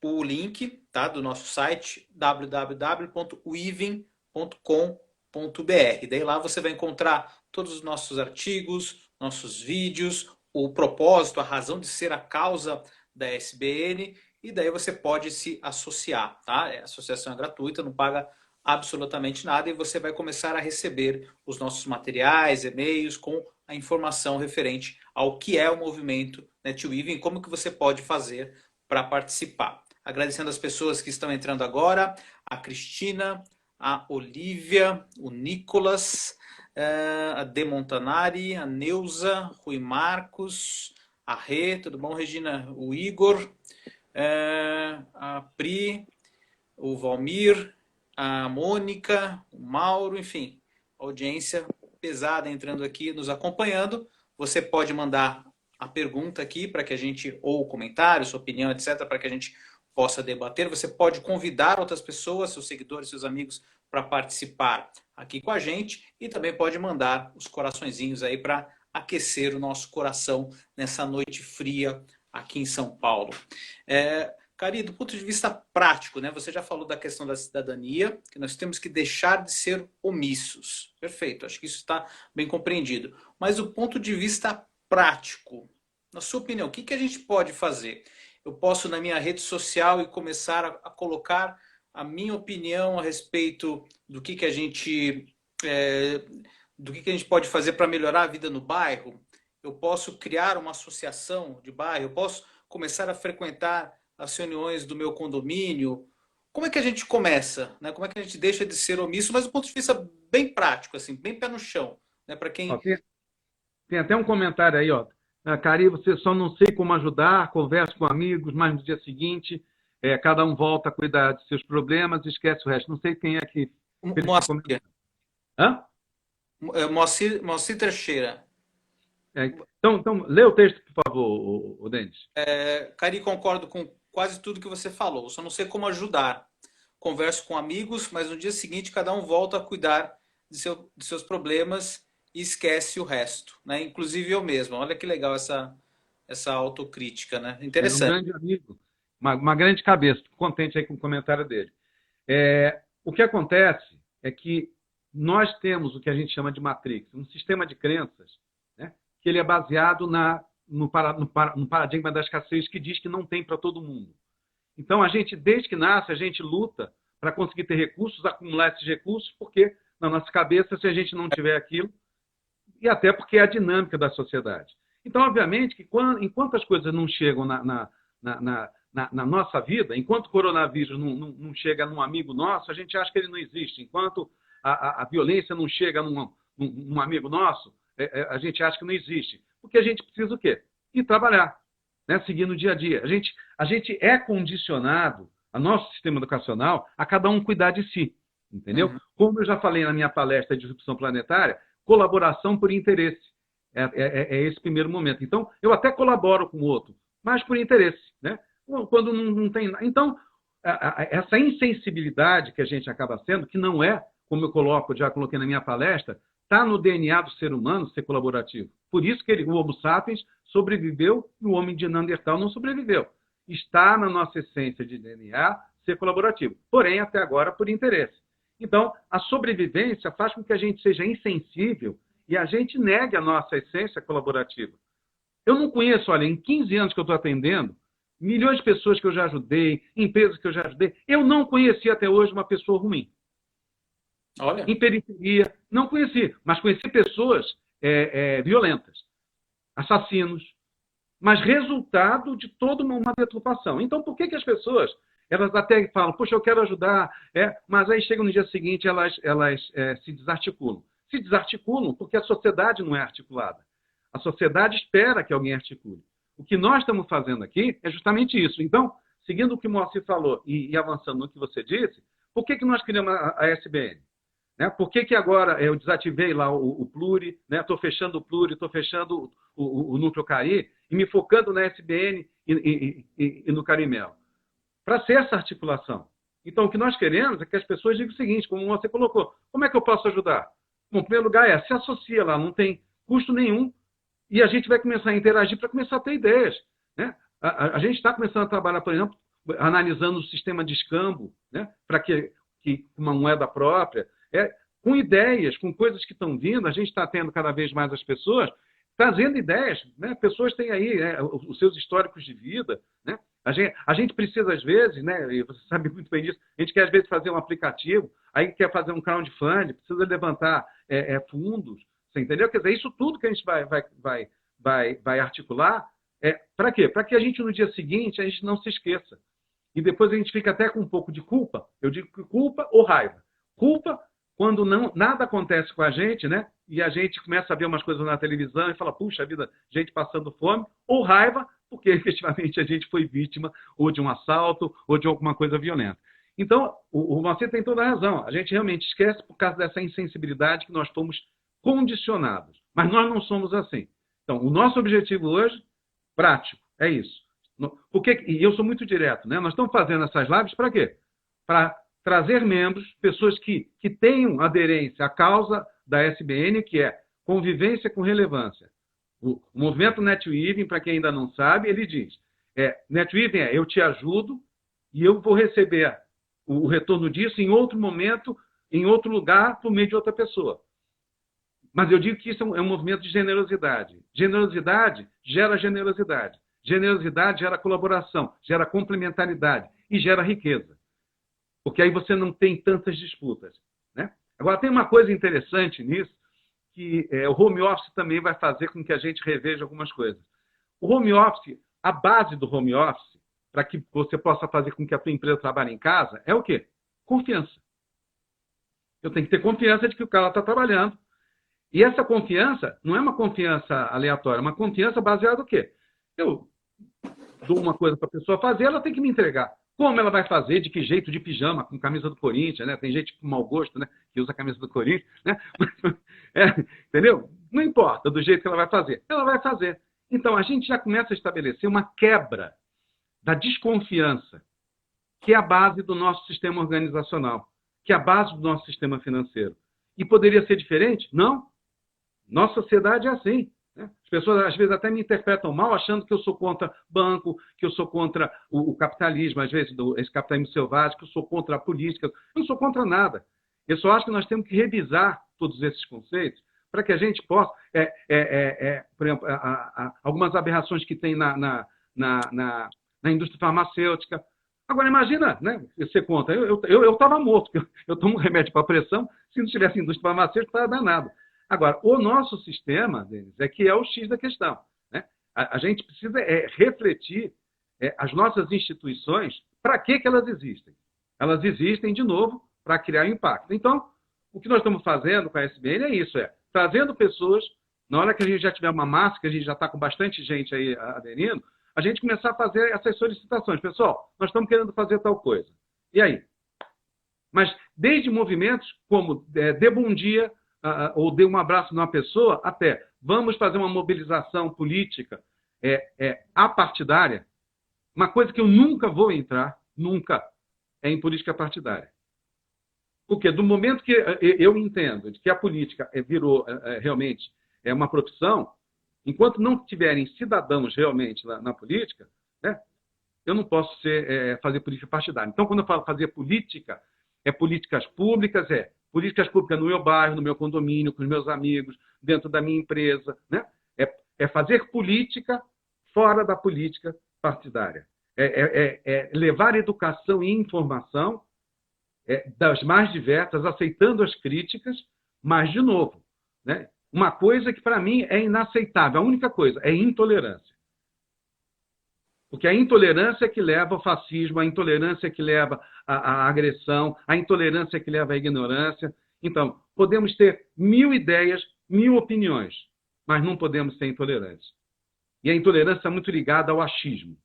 o link, tá, do nosso site www.weaving.com.br. Daí lá você vai encontrar todos os nossos artigos, nossos vídeos, o propósito, a razão de ser, a causa da SBN, e daí você pode se associar, tá? A associação é gratuita, não paga absolutamente nada, e você vai começar a receber os nossos materiais, e-mails com a informação referente ao que é o movimento Netweaving, como que você pode fazer para participar. Agradecendo as pessoas que estão entrando agora, a Cristina, a Olívia, o Nicolas, a De Montanari, a Neuza, Rui Marcos, a Rê, tudo bom, Regina? O Igor, a Pri, o Valmir, a Mônica, o Mauro, enfim, audiência pesada entrando aqui, nos acompanhando. Você pode mandar a pergunta aqui para que a gente, ou o comentário, sua opinião, etc., para que a gente possa debater. Você pode convidar outras pessoas, seus seguidores, seus amigos, para participar aqui com a gente, e também pode mandar os coraçõezinhos aí para aquecer o nosso coração nessa noite fria aqui em São Paulo. Cari, do ponto de vista prático, né? Você já falou da questão da cidadania, que nós temos que deixar de ser omissos. Perfeito, acho que isso está bem compreendido. Mas do ponto de vista prático, na sua opinião, o que a gente pode fazer? Eu posso, na minha rede social, e começar a colocar a minha opinião a respeito do que a gente pode fazer para melhorar a vida no bairro? Eu posso criar uma associação de bairro? Eu posso começar a frequentar as reuniões do meu condomínio? Como é que a gente começa, né? Como é que a gente deixa de ser omisso, mas do ponto de vista bem prático, assim, bem pé no chão, né? Para quem... Tem até um comentário aí, ó. Cari, você só não sei como ajudar, converse com amigos, mas no dia seguinte cada um volta a cuidar de seus problemas e esquece o resto. Não sei quem é que... Moacir. Hã? Moacir Teixeira. Então, lê o texto, por favor, o Denis. Cari, concordo com quase tudo que você falou. Só não sei como ajudar. Converso com amigos, mas no dia seguinte cada um volta a cuidar de seus problemas e esquece o resto, né? Inclusive eu mesmo. Olha que legal essa autocrítica, né? Interessante. É um grande amigo, uma grande cabeça. Fico contente aí com o comentário dele. O que acontece é que nós temos o que a gente chama de matrix, um sistema de crenças, né, que ele é baseado no paradigma da escassez, que diz que não tem para todo mundo. Então, a gente, desde que nasce, a gente luta para conseguir ter recursos, acumular esses recursos, porque na nossa cabeça, se a gente não tiver aquilo, e até porque é a dinâmica da sociedade. Então, obviamente, que enquanto as coisas não chegam na nossa vida, enquanto o coronavírus não chega num amigo nosso, a gente acha que ele não existe. Enquanto a violência não chega num amigo nosso, a gente acha que não existe. Porque a gente precisa o quê? Ir trabalhar, né? Seguir no dia a dia. A gente é condicionado, a nosso sistema educacional, a cada um cuidar de si. Entendeu? Uhum. Como eu já falei na minha palestra de disrupção planetária, colaboração por interesse. É esse primeiro momento. Então, eu até colaboro com o outro, mas por interesse, né? Quando não tem... Então, essa insensibilidade que a gente acaba sendo, que não é, como eu já coloquei na minha palestra, está no DNA do ser humano ser colaborativo. Por isso que o Homo sapiens sobreviveu e o homem de Neandertal não sobreviveu. Está na nossa essência de DNA ser colaborativo. Porém, até agora, por interesse. Então, a sobrevivência faz com que a gente seja insensível e a gente negue a nossa essência colaborativa. Eu não conheço, olha, em 15 anos que eu estou atendendo, milhões de pessoas que eu já ajudei, empresas que eu já ajudei, eu não conheci até hoje uma pessoa ruim. Olha. Em periferia, não conheci, mas conheci pessoas violentas, assassinos, mas resultado de toda uma deturpação. Então, por que as pessoas, elas até falam, poxa, eu quero ajudar, mas aí chega no dia seguinte, elas se desarticulam. Se desarticulam porque a sociedade não é articulada. A sociedade espera que alguém articule. O que nós estamos fazendo aqui é justamente isso. Então, seguindo o que o Moacir falou e avançando no que você disse, por que nós criamos a SBN? Né? Por que agora eu desativei lá o Pluri, estou fechando o Pluri, estou fechando o Núcleo Cari e me focando na SBN e no Carimel? Para ser essa articulação. Então, o que nós queremos é que as pessoas digam o seguinte, como você colocou, como é que eu posso ajudar? Bom, em primeiro lugar, se associa lá, não tem custo nenhum, e a gente vai começar a interagir para começar a ter ideias. Né? A gente está começando a trabalhar, por exemplo, analisando o sistema de escambo, né? Para que uma moeda própria, com ideias, com coisas que estão vindo, a gente está tendo cada vez mais as pessoas trazendo ideias. Né? Pessoas têm aí os seus históricos de vida. Né? A gente precisa, às vezes, né? E você sabe muito bem disso, a gente quer, às vezes, fazer um aplicativo, aí quer fazer um crowdfunding, precisa levantar fundos. Você entendeu? Quer dizer, isso tudo que a gente vai articular, para quê? Para que a gente, no dia seguinte, a gente não se esqueça. E depois a gente fica até com um pouco de culpa. Eu digo que culpa ou raiva. Culpa quando nada acontece com a gente, né? E a gente começa a ver umas coisas na televisão e fala, puxa vida, gente passando fome. Ou raiva, porque efetivamente a gente foi vítima ou de um assalto ou de alguma coisa violenta. Então, o Moacir tem toda a razão. A gente realmente esquece por causa dessa insensibilidade que nós fomos condicionados. Mas nós não somos assim. Então, o nosso objetivo hoje, prático, é isso. E eu sou muito direto, né? Nós estamos fazendo essas lives para quê? Para trazer membros, pessoas que tenham aderência à causa da SBN, que é convivência com relevância. O movimento NetWeaving, para quem ainda não sabe, ele diz, NetWeaving eu te ajudo e eu vou receber o retorno disso em outro momento, em outro lugar, por meio de outra pessoa. Mas eu digo que isso é um movimento de generosidade. Generosidade gera generosidade. Generosidade gera colaboração, gera complementaridade e gera riqueza. Porque aí você não tem tantas disputas. Né? Agora, tem uma coisa interessante nisso, que o home office também vai fazer com que a gente reveja algumas coisas. O home office, a base do home office, para que você possa fazer com que a tua empresa trabalhe em casa, é o quê? Confiança. Eu tenho que ter confiança de que o cara está trabalhando. E essa confiança não é uma confiança aleatória, é uma confiança baseada no quê? Eu dou uma coisa para a pessoa fazer, ela tem que me entregar. Como ela vai fazer, de que jeito, de pijama, com camisa do Corinthians, né? Tem gente com mau gosto, né? Que usa a camisa do Corinthians, né? Entendeu? Não importa do jeito que ela vai fazer. Ela vai fazer. Então, a gente já começa a estabelecer uma quebra da desconfiança, que é a base do nosso sistema organizacional, que é a base do nosso sistema financeiro. E poderia ser diferente? Não. Nossa sociedade é assim. Né? As pessoas, às vezes, até me interpretam mal, achando que eu sou contra banco, que eu sou contra o capitalismo, às vezes, esse capitalismo selvagem, que eu sou contra a política. Eu não sou contra nada. Eu só acho que nós temos que revisar todos esses conceitos para que a gente possa... por exemplo, algumas aberrações que tem na indústria farmacêutica. Agora, imagina, né? Você conta, eu estava morto, eu tomo remédio para pressão, se não tivesse indústria farmacêutica, estava danado. Agora, o nosso sistema, Denis, que é o X da questão. Né? A gente precisa refletir as nossas instituições, para que elas existem? Elas existem, de novo, para criar impacto. Então, o que nós estamos fazendo com a SBN é isso, trazendo pessoas, na hora que a gente já tiver uma massa, que a gente já está com bastante gente aí aderindo, a gente começar a fazer essas solicitações. Pessoal, nós estamos querendo fazer tal coisa. E aí? Mas desde movimentos como dê bom dia, ou dê um abraço numa pessoa, até vamos fazer uma mobilização política apartidária. Uma coisa que eu nunca vou entrar, nunca, é em política partidária. Porque do momento que eu entendo de que a política virou realmente uma profissão, enquanto não tiverem cidadãos realmente na política, né, eu não posso fazer política partidária. Então, quando eu falo fazer política, políticas públicas, políticas públicas no meu bairro, no meu condomínio, com os meus amigos, dentro da minha empresa. Né? É fazer política fora da política partidária. levar educação e informação das mais diversas, aceitando as críticas, mas, de novo, né, uma coisa que para mim é inaceitável, a única coisa, é intolerância. Porque a intolerância é que leva ao fascismo, a intolerância é que leva à agressão, a intolerância é que leva à ignorância. Então, podemos ter 1000 ideias, 1000 opiniões, mas não podemos ser intolerantes. E a intolerância é muito ligada ao achismo,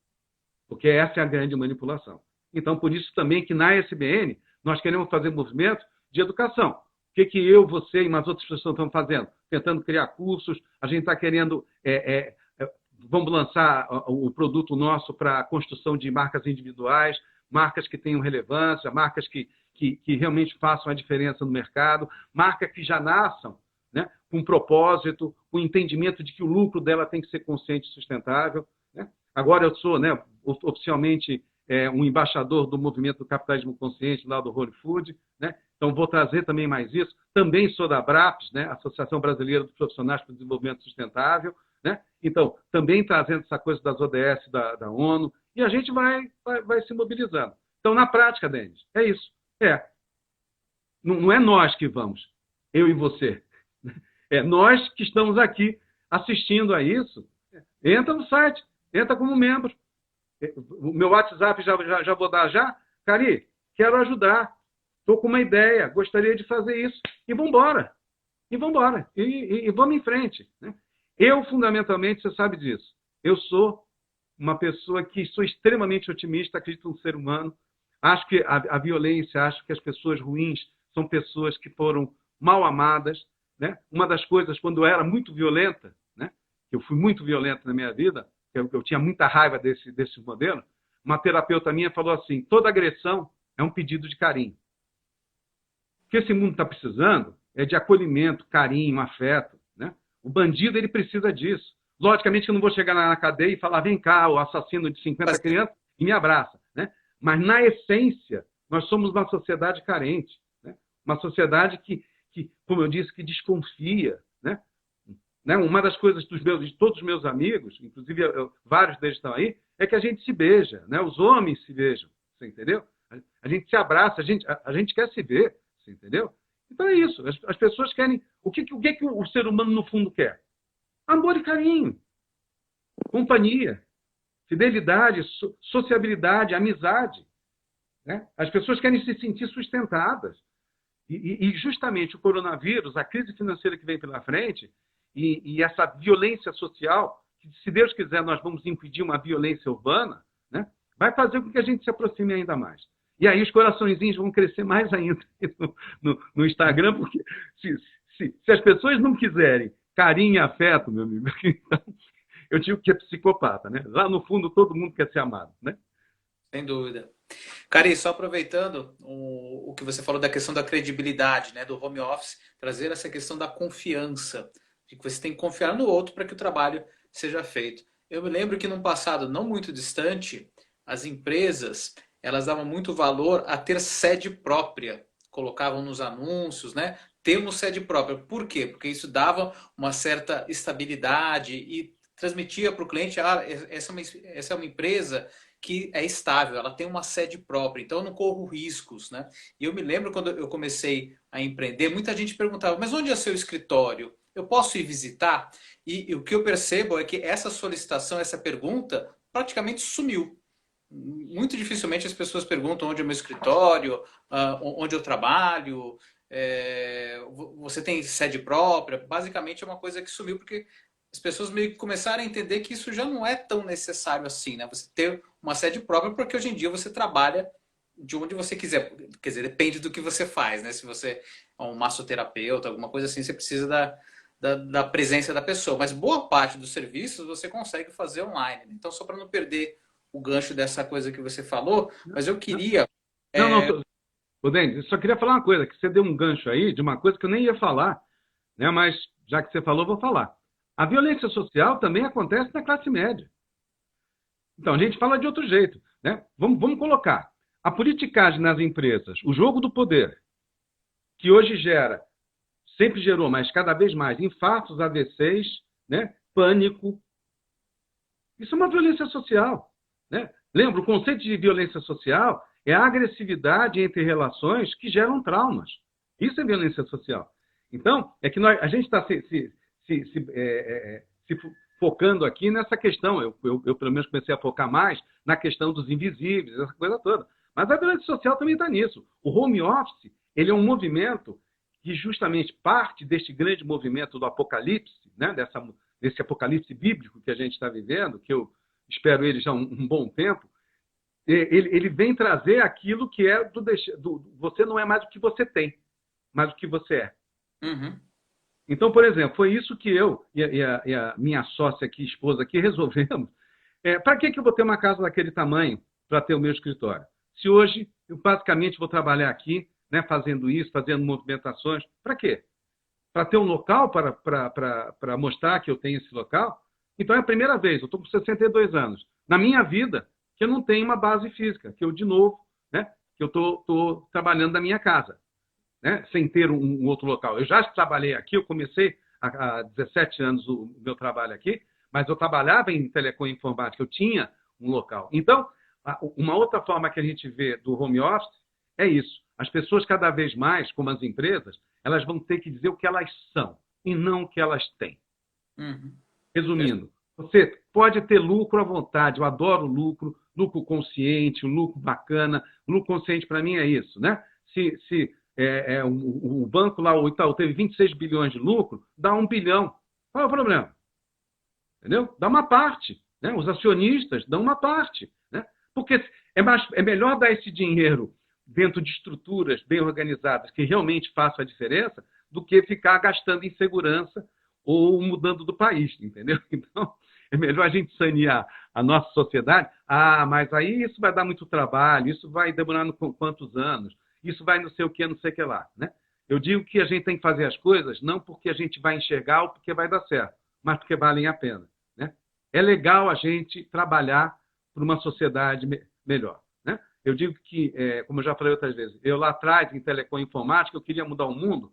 porque essa é a grande manipulação. Então, por isso também que na SBN nós queremos fazer movimentos de educação. O que eu, você e umas outras pessoas estão fazendo? Tentando criar cursos, a gente está querendo... vamos lançar o produto nosso para a construção de marcas individuais, marcas que tenham relevância, marcas que realmente façam a diferença no mercado, marcas que já nasçam, né, com propósito, com entendimento de que o lucro dela tem que ser consciente e sustentável. Né? Agora eu sou, né, oficialmente um embaixador do movimento do capitalismo consciente lá do Whole Food, né? Então vou trazer também mais isso. Também sou da ABRAPS, né, Associação Brasileira dos Profissionais para o Desenvolvimento Sustentável, né? Então também trazendo essa coisa das ODS da ONU, e a gente vai se mobilizando. Então, na prática, Denis, é isso. Não é nós que vamos, eu e você. É nós que estamos aqui assistindo a isso. Entra no site, entra como membro. O meu WhatsApp já vou dar já. Cari, quero ajudar. Estou com uma ideia, gostaria de fazer isso. E vamos embora. E vamos embora. E vamos em frente. Né? Eu, fundamentalmente, você sabe disso. Eu sou uma pessoa que sou extremamente otimista, acredito no ser humano. Acho que a violência, acho que as pessoas ruins são pessoas que foram mal amadas. Né? Uma das coisas, quando eu era muito violenta, né? Eu fui muito violento na minha vida, eu tinha muita raiva desse modelo, uma terapeuta minha falou assim, toda agressão é um pedido de carinho. O que esse mundo está precisando é de acolhimento, carinho, afeto. Né? O bandido ele precisa disso. Logicamente que eu não vou chegar na cadeia e falar, vem cá, o assassino de 50 crianças, e me abraça. Né? Mas, na essência, nós somos uma sociedade carente. Né? Uma sociedade que, como eu disse, que desconfia. Né? Uma das coisas de todos os meus amigos, inclusive vários deles estão aí, é que a gente se beija. Né? Os homens se beijam. Você entendeu? A gente se abraça, a gente quer se ver. Você entendeu? Então é isso. As pessoas querem... O que o ser humano, no fundo, quer? Amor e carinho. Companhia. Fidelidade, sociabilidade, amizade. Né? As pessoas querem se sentir sustentadas. E justamente o coronavírus, a crise financeira que vem pela frente, e essa violência social, que, se Deus quiser, nós vamos impedir uma violência urbana, né? Vai fazer com que a gente se aproxime ainda mais. E aí os coraçõezinhos vão crescer mais ainda no Instagram, porque se as pessoas não quiserem carinho e afeto, meu amigo, então, eu digo que é psicopata, né? Lá no fundo todo mundo quer ser amado, né? Sem dúvida. Cari, só aproveitando o que você falou da questão da credibilidade, né, do home office, trazer essa questão da confiança, de que você tem que confiar no outro para que o trabalho seja feito. Eu me lembro que num passado não muito distante, as empresas elas davam muito valor a ter sede própria, colocavam nos anúncios, né? Temos sede própria. Por quê? Porque isso dava uma certa estabilidade e transmitia para o cliente, essa é uma empresa que é estável, ela tem uma sede própria, então eu não corro riscos, né? E eu me lembro quando eu comecei a empreender, muita gente perguntava, mas onde é seu escritório? Eu posso ir visitar? E o que eu percebo é que essa solicitação, essa pergunta, praticamente sumiu. Muito dificilmente as pessoas perguntam onde é o meu escritório, onde eu trabalho, você tem sede própria? Basicamente é uma coisa que sumiu porque as pessoas meio que começaram a entender que isso já não é tão necessário assim, né? Você ter uma sede própria, porque hoje em dia você trabalha de onde você quiser. Quer dizer, depende do que você faz, né? Se você é um massoterapeuta, alguma coisa assim, você precisa da presença da pessoa. Mas boa parte dos serviços você consegue fazer online. Né? Então, só para não perder o gancho dessa coisa que você falou, mas eu queria... Ô, Denis, eu só queria falar uma coisa, que você deu um gancho aí de uma coisa que eu nem ia falar, né? Mas já que você falou, eu vou falar. A violência social também acontece na classe média. Então, a gente fala de outro jeito. Né? Vamos colocar a politicagem nas empresas, o jogo do poder, que hoje sempre gerou, mas cada vez mais, infartos, AVCs, né? Pânico. Isso é uma violência social. Né? Lembra, o conceito de violência social é a agressividade entre relações que geram traumas. Isso é violência social. Então, é que a gente está se focando aqui nessa questão. Eu, pelo menos, comecei a focar mais na questão dos invisíveis, essa coisa toda. Mas a violência social também está nisso. O home office, ele é um movimento que justamente parte deste grande movimento do apocalipse, né? Desse apocalipse bíblico que a gente está vivendo, que eu espero ele já um bom tempo. Ele vem trazer aquilo que é você não é mais o que você tem, mas o que você é. Uhum. Então, por exemplo, foi isso que eu e a minha sócia aqui, esposa aqui, resolvemos. Para que eu vou ter uma casa daquele tamanho para ter o meu escritório? Se hoje eu basicamente vou trabalhar aqui, né, fazendo isso, fazendo movimentações, para quê? Para ter um local para mostrar que eu tenho esse local? Então é a primeira vez, eu estou com 62 anos, na minha vida, que eu não tenho uma base física, que eu, de novo, né, que eu estou trabalhando da minha casa, né, sem ter um outro local. Eu já trabalhei aqui, eu comecei há 17 anos o meu trabalho aqui, mas eu trabalhava em telecom e informática, eu tinha um local. Então, uma outra forma que a gente vê do home office é isso. As pessoas cada vez mais, como as empresas, elas vão ter que dizer o que elas são e não o que elas têm. Uhum. Resumindo, você pode ter lucro à vontade, eu adoro lucro consciente, lucro bacana. Lucro consciente para mim é isso, né? Se o banco lá, o Itaú, teve 26 bilhões de lucro, dá 1 bilhão. Qual é o problema? Entendeu? Dá uma parte. Né? Os acionistas dão uma parte. Né? Porque é melhor dar esse dinheiro dentro de estruturas bem organizadas que realmente façam a diferença do que ficar gastando em segurança ou mudando do país, entendeu? Então, é melhor a gente sanear a nossa sociedade. Mas aí isso vai dar muito trabalho, isso vai demorar quantos anos, isso vai não sei o que, não sei o que lá. Né? Eu digo que a gente tem que fazer as coisas não porque a gente vai enxergar ou porque vai dar certo, mas porque valem a pena. Né? É legal a gente trabalhar para uma sociedade melhor. Né? Eu digo que, como eu já falei outras vezes, eu lá atrás, em telecom e informática, eu queria mudar o mundo,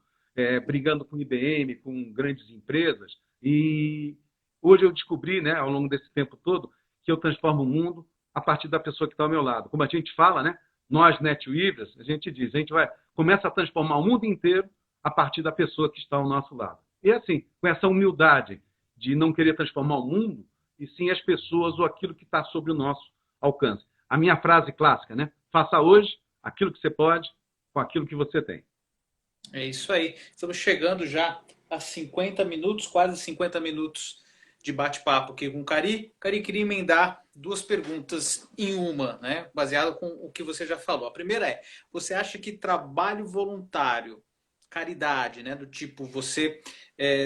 brigando com IBM, com grandes empresas, e hoje eu descobri, né, ao longo desse tempo todo, que eu transformo o mundo a partir da pessoa que está ao meu lado. Como a gente fala, né, nós, NetWeavers, a gente diz, a gente começa a transformar o mundo inteiro a partir da pessoa que está ao nosso lado. E assim, com essa humildade de não querer transformar o mundo, e sim as pessoas ou aquilo que está sob o nosso alcance. A minha frase clássica, né? Faça hoje aquilo que você pode com aquilo que você tem. É isso aí. Estamos chegando já a 50 minutos, quase 50 minutos de bate-papo aqui com o Cari. Cari, queria emendar duas perguntas em uma, né? Baseado com o que você já falou. A primeira é, você acha que trabalho voluntário, caridade, né? Do tipo, você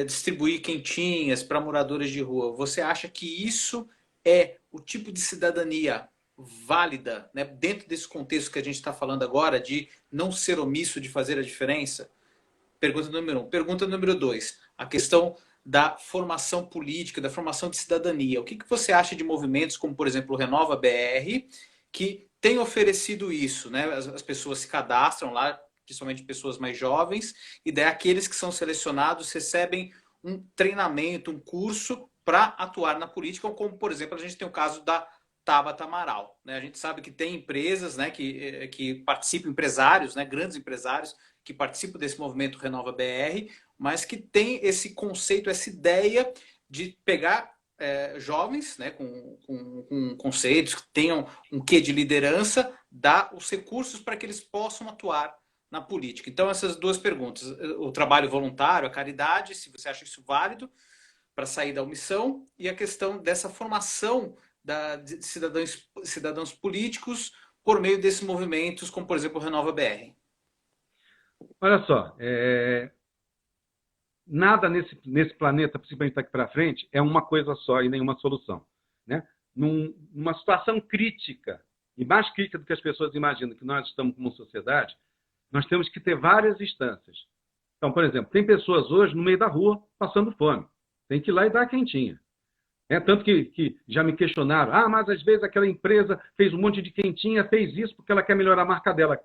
distribuir quentinhas para moradores de rua, você acha que isso é o tipo de cidadania válida, né? Dentro desse contexto que a gente está falando agora, de não ser omisso, de fazer a diferença? Pergunta número 1. Pergunta número 2. A questão da formação política, da formação de cidadania. O que você acha de movimentos como, por exemplo, o Renova BR, que tem oferecido isso, né? As pessoas se cadastram lá, principalmente pessoas mais jovens, e daí aqueles que são selecionados recebem um treinamento, um curso para atuar na política, como, por exemplo, a gente tem o caso da Tabata Amaral. Né? A gente sabe que tem empresas, né, que participam, empresários, né, grandes empresários, que participam desse movimento Renova BR, mas que tem esse conceito, essa ideia de pegar jovens, né, com conceitos, que tenham um quê de liderança, dar os recursos para que eles possam atuar na política. Então, essas duas perguntas. O trabalho voluntário, a caridade, se você acha isso válido para sair da omissão, e a questão dessa formação de cidadãos políticos por meio desses movimentos, como, por exemplo, o Renova BR. Olha só, nada nesse planeta, principalmente daqui para frente, é uma coisa só e nenhuma solução. Né? Numa situação crítica, e mais crítica do que as pessoas imaginam, que nós estamos como sociedade, nós temos que ter várias instâncias. Então, por exemplo, tem pessoas hoje no meio da rua passando fome. Tem que ir lá e dar a quentinha. Tanto que já me questionaram, mas às vezes aquela empresa fez um monte de quentinha, fez isso porque ela quer melhorar a marca dela.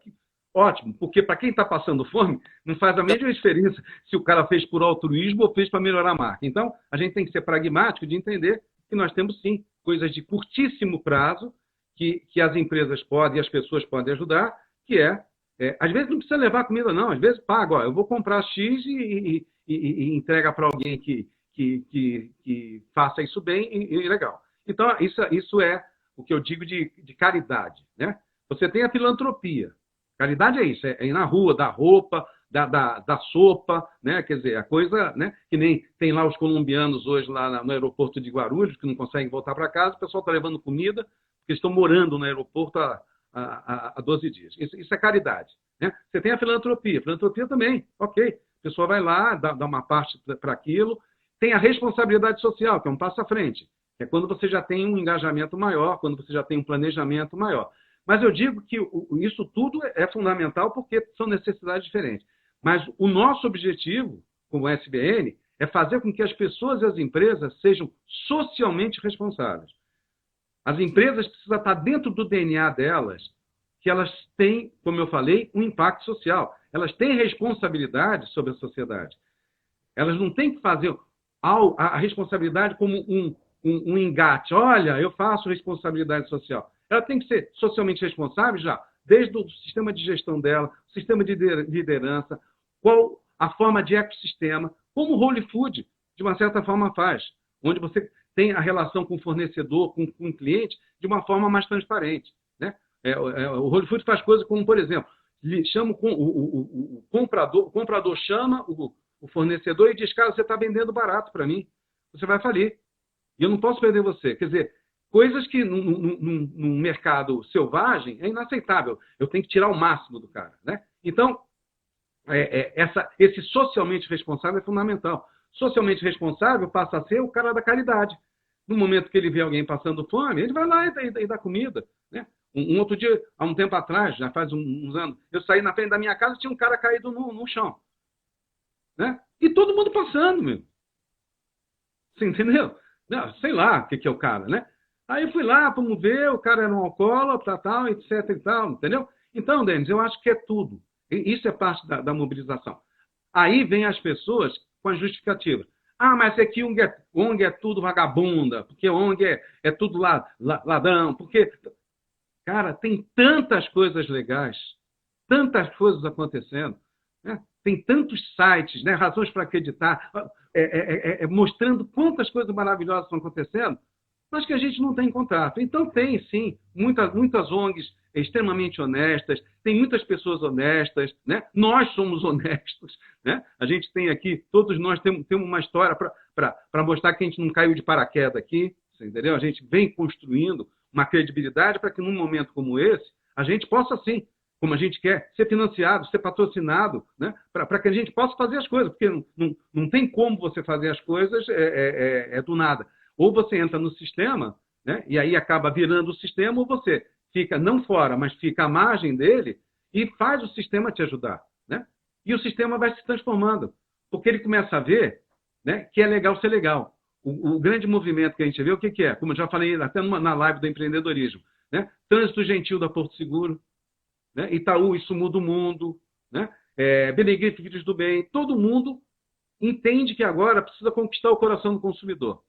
Ótimo, porque para quem está passando fome, não faz a mesma diferença se o cara fez por altruísmo ou fez para melhorar a marca. Então, a gente tem que ser pragmático de entender que nós temos, sim, coisas de curtíssimo prazo que as empresas podem e as pessoas podem ajudar, que às vezes não precisa levar comida, não. Às vezes paga, ó, eu vou comprar X e entrega para alguém que faça isso bem e legal. Então, isso é o que eu digo de caridade, né? Você tem a filantropia. Caridade é isso, é ir na rua, dar roupa, da sopa, né? Quer dizer, a coisa, né? Que nem tem lá os colombianos hoje lá no aeroporto de Guarulhos, que não conseguem voltar para casa, o pessoal está levando comida, porque estão morando no aeroporto há 12 dias. Isso é caridade, né? Você tem a filantropia também, ok. A pessoa vai lá, dá uma parte para aquilo. Tem a responsabilidade social, que é um passo à frente, que é quando você já tem um engajamento maior, quando você já tem um planejamento maior. Mas eu digo que isso tudo é fundamental porque são necessidades diferentes. Mas o nosso objetivo, como SBN, é fazer com que as pessoas e as empresas sejam socialmente responsáveis. As empresas precisam estar dentro do DNA delas, que elas têm, como eu falei, um impacto social. Elas têm responsabilidade sobre a sociedade. Elas não têm que fazer a responsabilidade como um engate. Olha, eu faço responsabilidade social. Ela tem que ser socialmente responsável já, desde o sistema de gestão dela, o sistema de liderança, qual a forma de ecossistema, como o Whole Food, de uma certa forma, faz, onde você tem a relação com o fornecedor, com o cliente, de uma forma mais transparente, né? O Whole Food faz coisas como, por exemplo, chama o comprador chama o fornecedor e diz, cara, você está vendendo barato para mim, você vai falir, e eu não posso perder você. Quer dizer, coisas que num mercado selvagem é inaceitável. Eu tenho que tirar o máximo do cara, né? Então, esse socialmente responsável é fundamental. Socialmente responsável passa a ser o cara da caridade. No momento que ele vê alguém passando fome, ele vai lá e dá comida, né? Um outro dia, há um tempo atrás, já faz uns anos, eu saí na frente da minha casa e tinha um cara caído no chão, né? E todo mundo passando, meu. Você entendeu? Não, sei lá o que é o cara, né? Aí eu fui lá, vamos ver, o cara era um alcoólatra, tal, etc e tal, entendeu? Então, Denis, eu acho que é tudo. Isso é parte da mobilização. Aí vem as pessoas com as justificativas. Ah, mas é que ONG é tudo vagabunda, porque ONG é tudo ladrão, porque... Cara, tem tantas coisas legais, tantas coisas acontecendo, né? Tem tantos sites, né? Razões para acreditar, mostrando quantas coisas maravilhosas estão acontecendo, mas que a gente não tem contato. Então tem, sim, muitas ONGs extremamente honestas, tem muitas pessoas honestas, né? Nós somos honestos, né? A gente tem aqui, todos nós temos uma história para mostrar que a gente não caiu de paraquedas aqui, entendeu? A gente vem construindo uma credibilidade para que num momento como esse, a gente possa, sim, como a gente quer, ser financiado, ser patrocinado, né? Para que a gente possa fazer as coisas, porque não tem como você fazer as coisas do nada. Ou você entra no sistema, né? E aí acaba virando o sistema, ou você fica não fora, mas fica à margem dele e faz o sistema te ajudar, né? E o sistema vai se transformando, porque ele começa a ver, né, que é legal ser legal. O grande movimento que a gente vê, o que é? Como eu já falei até na live do empreendedorismo, né? Trânsito Gentil da Porto Seguro, né? Itaú, Isso Muda o Mundo, né? Benegrito Filhos do Bem, todo mundo entende que agora precisa conquistar o coração do consumidor.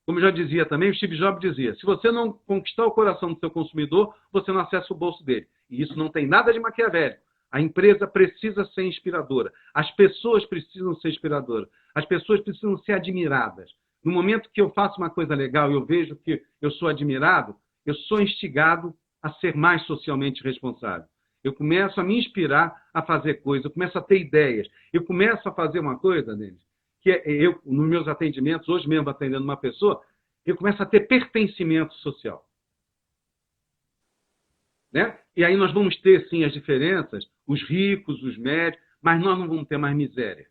Como eu já dizia também, o Steve Jobs dizia, se você não conquistar o coração do seu consumidor, você não acessa o bolso dele. E isso não tem nada de maquiavélico. A empresa precisa ser inspiradora. As pessoas precisam ser inspiradoras. As pessoas precisam ser admiradas. No momento que eu faço uma coisa legal e eu vejo que eu sou admirado, eu sou instigado a ser mais socialmente responsável. Eu começo a me inspirar a fazer coisas, eu começo a ter ideias. Eu começo a fazer uma coisa, Denis, que eu, nos meus atendimentos, hoje mesmo atendendo uma pessoa, eu começo a ter pertencimento social. Né? E aí nós vamos ter, sim, as diferenças, os ricos, os médios, mas nós não vamos ter mais miséria.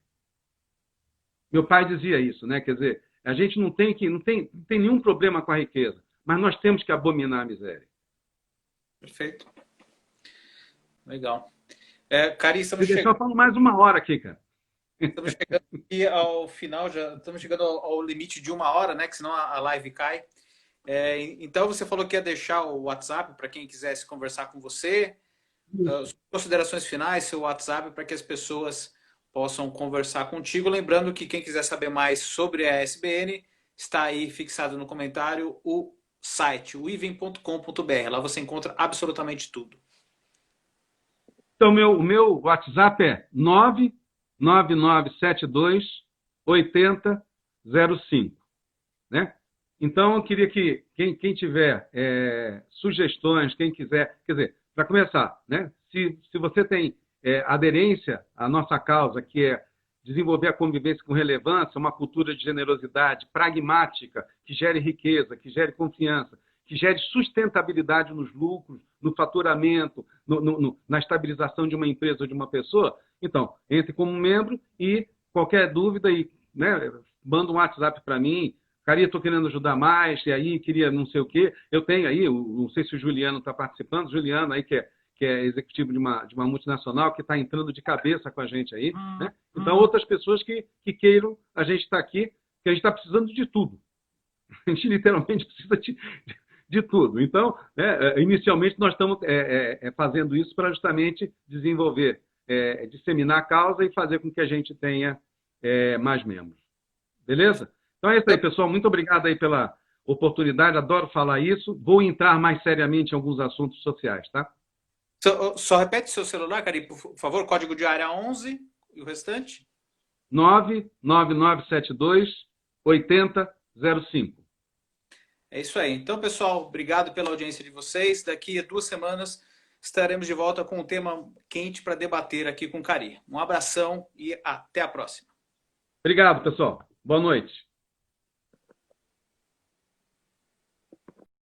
Meu pai dizia isso, né? Quer dizer, a gente não tem nenhum problema com a riqueza, mas nós temos que abominar a miséria. Perfeito. Legal. Cari, estamos chegando... Eu falo mais 1 hora aqui, cara. Estamos chegando aqui ao final, já estamos chegando ao limite de 1 hora, né? Que senão a live cai. Então, você falou que ia deixar o WhatsApp para quem quisesse conversar com você. Considerações finais, seu WhatsApp, para que as pessoas possam conversar contigo. Lembrando que quem quiser saber mais sobre a SBN, está aí fixado no comentário o site, o even.com.br. Lá você encontra absolutamente tudo. Então, o meu WhatsApp é 99972 8005, né? Então, eu queria que quem tiver sugestões, quem quiser, quer dizer, para começar, né? Se você tem aderência à nossa causa, que é desenvolver a convivência com relevância, uma cultura de generosidade pragmática, que gere riqueza, que gere confiança, que gere sustentabilidade nos lucros, no faturamento, na estabilização de uma empresa ou de uma pessoa, então, entre como membro e qualquer dúvida, né, manda um WhatsApp para mim, Caria, estou querendo ajudar mais, e aí queria não sei o quê. Eu tenho aí, não sei se o Juliano está participando, Juliano aí que é executivo de uma multinacional, que está entrando de cabeça com a gente aí, né? Então, outras pessoas que queiram, a gente está aqui, que a gente está precisando de tudo. A gente literalmente precisa de tudo. Então, inicialmente, nós estamos fazendo isso para justamente desenvolver, disseminar a causa e fazer com que a gente tenha mais membros. Beleza? Então é isso aí, pessoal. Muito obrigado aí pela oportunidade. Adoro falar isso. Vou entrar mais seriamente em alguns assuntos sociais, tá? Só repete seu celular, Cari, por favor. Código de área 11 e o restante? 99972 8005. É isso aí. Então, pessoal, obrigado pela audiência de vocês. Daqui a 2 semanas estaremos de volta com um tema quente para debater aqui com o Cari. Um abração e até a próxima. Obrigado, pessoal. Boa noite.